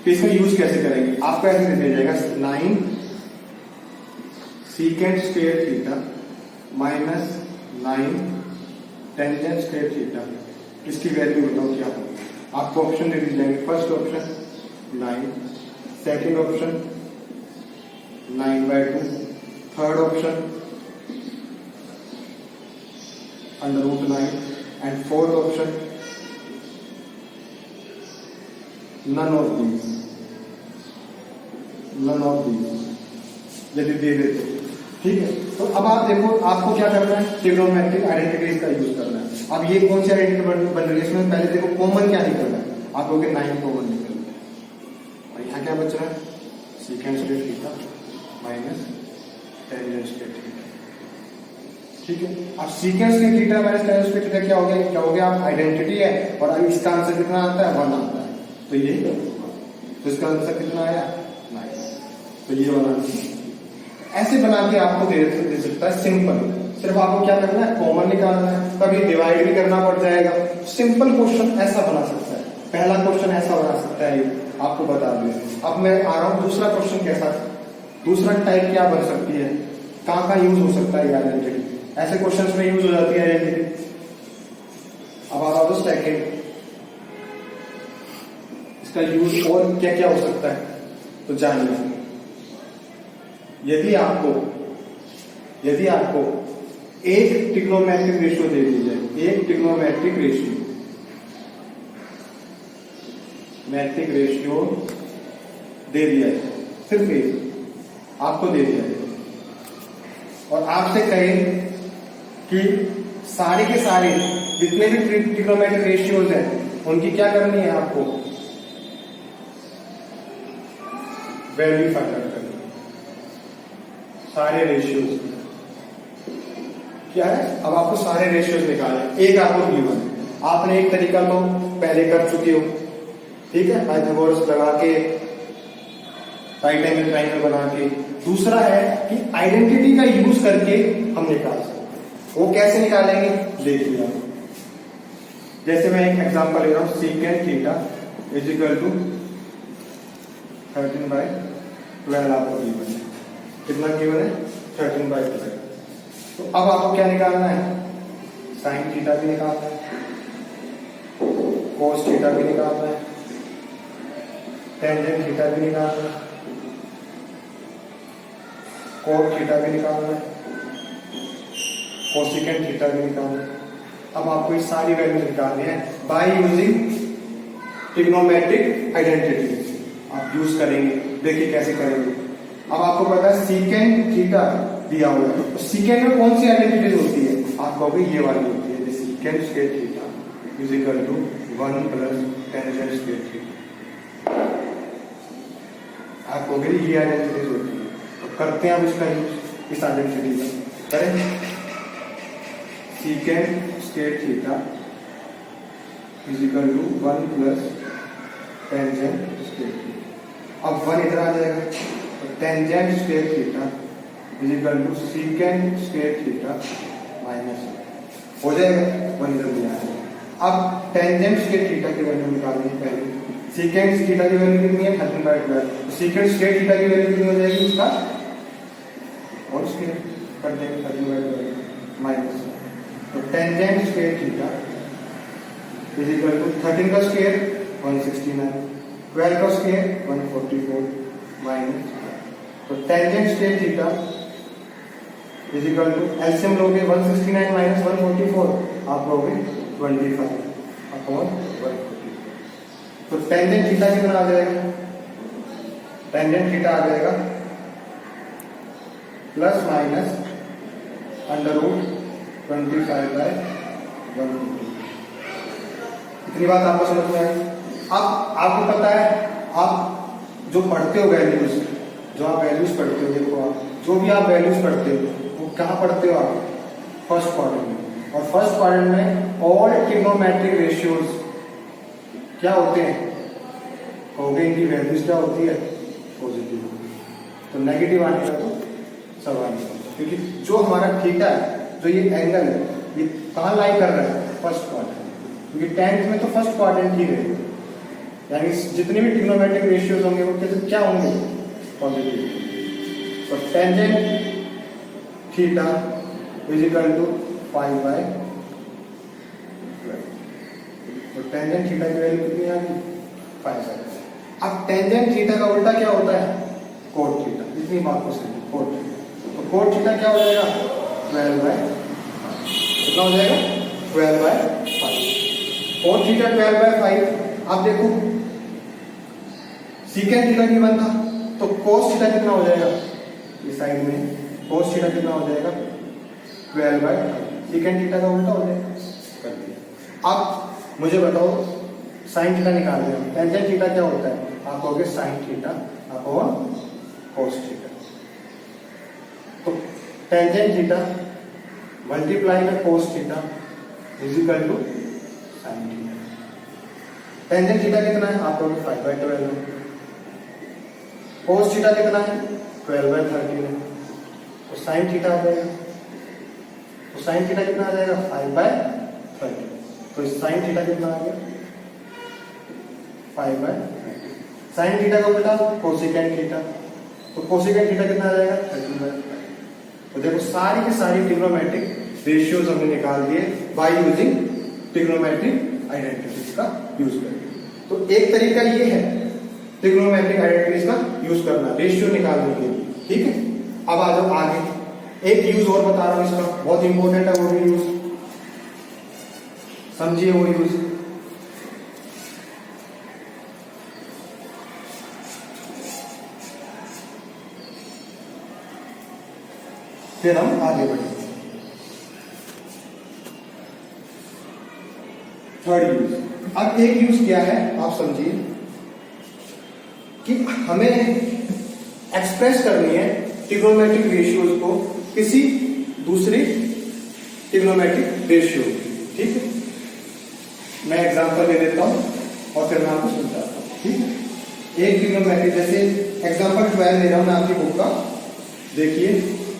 Speaker 1: तो इसका यूज कैसे करेंगे, आपको ऐसे दिया जाएगा 9 secant square theta minus 9 tangent square theta, इसकी वैल्यू बताओ क्या होगा। आपको ऑप्शन दे दी जाएंगे, first option 9, second option 9/2, third option √9 and fourth option none of these यदि दे देते, ठीक है। तो अब आप देखो, आपको क्या करना है, ट्रिग्नोमेट्रिक आइडेंटिटीज का यूज करना है। अब ये कौन सी आइडेंटिटी बन रही है, इसमें पहले देखो कॉमन क्या निकलना है, आप लोग 9 कॉमन निकलना है, और यहाँ क्या बच रहा है, secant square theta minus tangent square theta, ठीक है। अब secant square theta minus tangent square theta क्या हो गया, आप आइडेंटिटी है, और अब इसका आंसर कितना आता है, 1 आता है, तो ये, तो इसका आंसर कितना आया, 9, तो ये वाला ऐसे बना के आपको दे सकता है सिंपल। सिर्फ आपको क्या करना है, कॉमन निकालना है, कभी डिवाइड भी करना पड़ जाएगा। सिंपल क्वेश्चन ऐसा बना सकता है, पहला क्वेश्चन ऐसा बना सकता है, आपको बता दूं। अब मैं आ रहा हूं दूसरा क्वेश्चन कैसा, दूसरा टाइप क्या बन सकती है, कहां यूज हो सकता है आइडेंटिटी, ऐसे क्वेश्चंस में यूज हो जाती है आइडेंटिटी। अब आ रहा सेकेंड, इसका यूज और क्या क्या हो सकता है, तो जानिए। यदि आपको एक ट्रिग्नोमेट्रिक रेशियो दे दी जाए, एक ट्रिग्नोमेट्रिक रेशियो दे दिया है, सिर्फ एक आपको दे दिया है, और आपसे कहे कि सारे के सारे जितने भी ट्रिग्नोमेट्रिक रेशियोज हैं उनकी क्या करनी है, आपको वैल्यू फाइंड आउट करनी है। सारे रेशियोज क्या है, अब आपको सारे रेशियोज निकालने, एक आपको गिवन है, आपने एक तरीका तो पहले कर चुके हो, ठीक है, पाइथागोरस लगा के, राइट एंगल ट्रायंगल बना के। दूसरा है कि आइडेंटिटी का यूज करके हम निकाल सकते हैं, वो कैसे निकालेंगे देखिए आप। जैसे मैं एक एग्जांपल ले रहा हूं, secant theta is equal to 13/12 आपको गिवन है, कितना गिवन है, 13/12। तो अब आपको क्या निकालना है, साइन थीटा भी निकालना है, कोस थीटा भी निकालना है, टेंजेंट थीटा भी निकालना है, कोट थीटा भी निकालना है, कोसेकेंट थीटा भी निकालना है। अब आपको ये सारी वैल्यू निकालनी है बाय यूजिंग ट्रिग्नोमेट्रिक आइडेंटिटी। आप यूज करेंगे, देखिए कैसे करेंगे। अब आपको पता है सीकेंट थीटा दिया हुआ है, तो सीकेंट में कौन सी आइडेंटिटी होती है, आप कहोगे ये वाली होती है, secant square theta is equal to 1 plus tangent square theta. आप कहोगे ये आइडेंटिटी होती है, तो करते हैं अब इसका यूज, इस आइडेंटिटी का करें। Secant square theta is equal to 1 plus tangent square theta. अब 1 इधर आ जाएगा, तो tangent square theta is equal to secant square theta minus हो जाएगा, 1 इधर भी आएगा। अब टेंजेंट स्क्वायर थीटा की वैल्यू निकालनी है पहले। सीकेंट थीटा की वैल्यू कितनी है, 13/12। सीकेंट स्क्वायर थीटा की वैल्यू कितनी हो जाएगी, उसका और स्क्वायर कर देंगे 13/12 माइनस। तो tangent square theta is equal to 13 का स्क्वायर 169, 12 का स्क्वायर 144 माइनस। तो tangent square theta is equal to LCM लोगे 169 माइनस 144, आप लोगे 25 अपॉन 144। तो टेंजेंट थीटा कितना आ जाएगा, टेंजेंट थीटा आ जाएगा प्लस माइनस अंडर रूट 25/150। इतनी बात आपको समझ में आई। अब आपको पता है, आप जो पढ़ते हो वैल्यूज, जो आप वैल्यूज पढ़ते हो, देखो आप जो भी आप वैल्यूज पढ़ते हो वो कहाँ पढ़ते हो आप, फर्स्ट क्वाड्रेंट में। और फर्स्ट क्वाड्रेंट में ऑल ट्रिग्नोमेट्रिक रेशियोज क्या होते हैं, कहोगे इनकी वैल्यूज क्या होती है, पॉजिटिव। तो नेगेटिव आने का तो सवाल नहीं, क्योंकि जो हमारा थीटा है, जो ये एंगल है, ये कहाँ लाई कर रहा है, फर्स्ट क्वाड्रेंट। क्योंकि 10th में तो फर्स्ट क्वाड्रेंट ही रहेगा, यानी जितने भी ट्रिग्नोमेट्रिक रेशियोज होंगे वो क्या होंगे, पॉजिटिव। तो tangent theta is equal to 5/12। तो टेंजेंट थीटा की वैल्यू कितनी आ गई, 5/12। अब टेंजेंट थीटा का उल्टा क्या होता है, कोट थीटा। इतनी बात को समझिए, कोट थीटा। तो कोट थीटा क्या हो जाएगा, 12/5। कितना हो जाएगा, 12/5। Cot theta 12/5। आप देखो सीकेंट थीटा की 1 था, तो कोस थीटा कितना हो जाएगा, इस साइड में कोस थीटा कितना हो जाएगा, 12/5। सीकेंट थीटा का उल्टा हो जाएगा, कर दिया। अब मुझे बताओ साइन थीटा निकाल दिया, टेंजेंट थीटा क्या होता है, आप कहोगे sine theta upon cos theta. तो टेंजेंट थीटा मल्टीप्लाई में cos theta is equal to sine theta. Tangent theta कितना है, आप कहोगे 5/12 है। कोस थीटा कितना है, 12/13 है। तो साइन थीटा आ जाएगा, तो साइन थीटा कितना आ जाएगा, 5/13। तो साइन थीटा कितना आ गया, 5/13। साइन थीटा का उल्टा कोसेकेंट थीटा, तो कोसेकेंट थीटा कितना आ जाएगा, 13/5। तो देखो सारी की सारी ट्रिग्नोमेट्रिक रेशियोज हमने निकाल दिए बाय यूजिंग ट्रिग्नोमेट्रिक आइडेंटिटीज का यूज करके। तो एक तरीका ये है ट्रिग्नोमेट्रिक आइडेंटिटीज का यूज करना रेशियो निकालने के लिए, ठीक है। अब आ जाओ आगे, एक यूज और बता रहा हूं इसका, बहुत इंपॉर्टेंट है वो भी यूज, समझिए वो यूज। फिर हम आगे बढ़ेंगे। थर्ड यूज, अब एक यूज क्या है आप समझिए कि हमें एक्सप्रेस करनी है ट्रिग्नोमेट्रिक रेशियोज को किसी दूसरी ट्रिग्नोमेट्रिक रेशियो, ठीक है। मैं एग्जांपल दे देता हूं और फिर मैं आपको समझाता हूं, ठीक है। एक ट्रिग्नोमेट्रिक, जैसे एग्जांपल 12 ले रहा हूं मैं आपकी बुक का, देखिए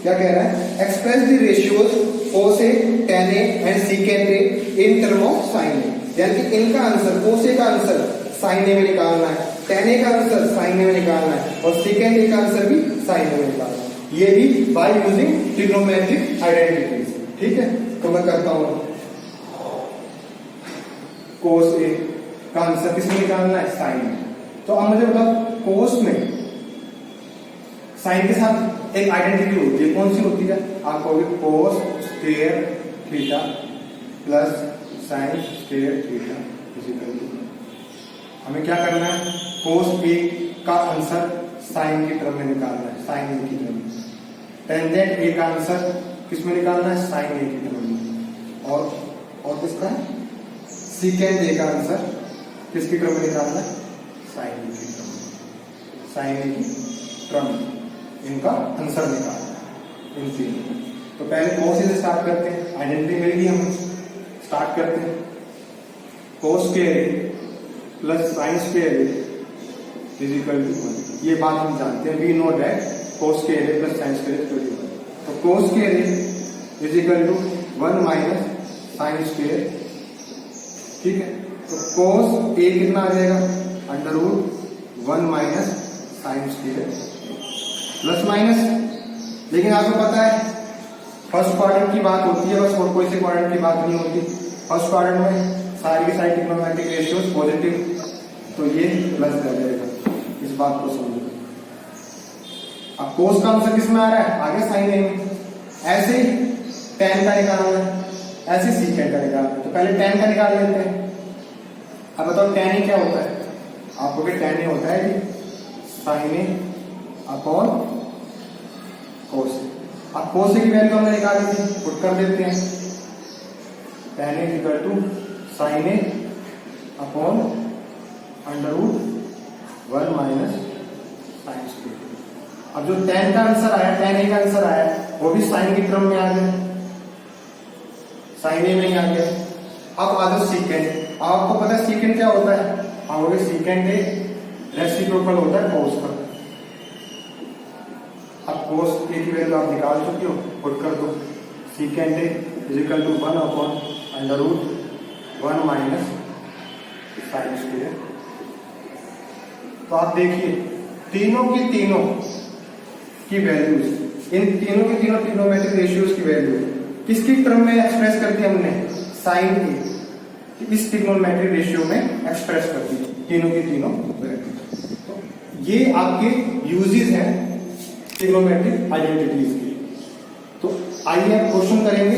Speaker 1: क्या कह रहा है, express the ratios cos A, tan A and secant A in term of sin A। यानी कि इनका आंसर, cos A का आंसर sin A में निकालना है, tan A का आंसर sin A में निकालना है और secant A का आंसर भी sin A में निकालना है। ये भी बाय यूजिंग ट्रिग्नोमेट्रिक आइडेंटिटीज। ठीक है, तो मैं करता हूं कोस ए का आंसर किसमें निकालना है, साइन में। तो अब मुझे बताओ कोस में साइन के साथ एक आइडेंटिटी होती है, कौन सी होती है, आप कहोगे cos square theta plus sine square theta equal to, हमें क्या करना है, कोस ए का आंसर साइन की टर्म में निकालना है, साइन ए की टर्म में। टेंजेंट ए का आंसर किसमें निकालना है, साइन ए की टर्म में। और किसका है, सीकेंड ए का आंसर किसकी टर्म में निकालना है, साइन ए की टर्म में, साइन ए की टर्म में इनका आंसर निकालना है इन तीनों। तो पहले कोस से स्टार्ट करते हैं, आइडेंटिटी मिल गई, हम स्टार्ट करते हैं। Cos square plus sine square is equal to 1, ये बात हम जानते हैं, we know that cos square plus sine square is equal to 1। तो cos square is equal to 1 minus sine square. ठीक है, तो कोस ए कितना आ जाएगा, under root 1 minus sine square plus minus, लेकिन आपको पता है फर्स्ट क्वाड्रेंट की बात होती है बस, और कोई से क्वाड्रेंट की बात नहीं होती। फर्स्ट क्वाड्रेंट में सारी की सारी ट्रिग्नोमेट्रिक रेशियोज पॉजिटिव, तो ये प्लस रह जाएगा, इस बात को समझो। अब कोस का आंसर किसमें आ रहा है, आगे साइन ए में। ऐसे ही टेन का निकालना है, ऐसे सीकेंड का निकालना है, तो पहले टेन का निकाल लेते हैं। अब बताओ टेन ही क्या होता है, आपको भी टेन ही होता है कि साइन ए अपॉन कोस। अब कोस की वैल्यू हमने निकाली थी, पुट कर देते हैं, tan is equal to sine A upon under root 1 minus sine square. अब जो टेन का आंसर आया, टेन ए का आंसर आया, वो भी साइन की टर्म में आ गया, साइन ए में ही आ गया। अब आ जाओ सीकेंड। आपको पता है सीकेंड क्या होता है, हम सीकेंड ए रेसिप्रोकल होता है कोस का। अब कोस ए की वैल्यू आप निकाल चुके हो, पुट कर दो, secant A is equal to 1 upon under root 1 minus sine square. तो आप देखिए तीनों की वैल्यूज, इन तीनों की तीनों ट्रिग्नोमेट्रिक रेशियोज की वैल्यू किसकी टर्म में एक्सप्रेस कर दी हमने, साइन ए, इस ट्रिग्नोमेट्रिक रेशियो में एक्सप्रेस कर दी तीनों की तीनों वैल्यू। तो ये आपके यूजेस हैं ट्रिग्नोमेट्रिक आइडेंटिटीज के। तो आइए अब क्वेश्चन करेंगे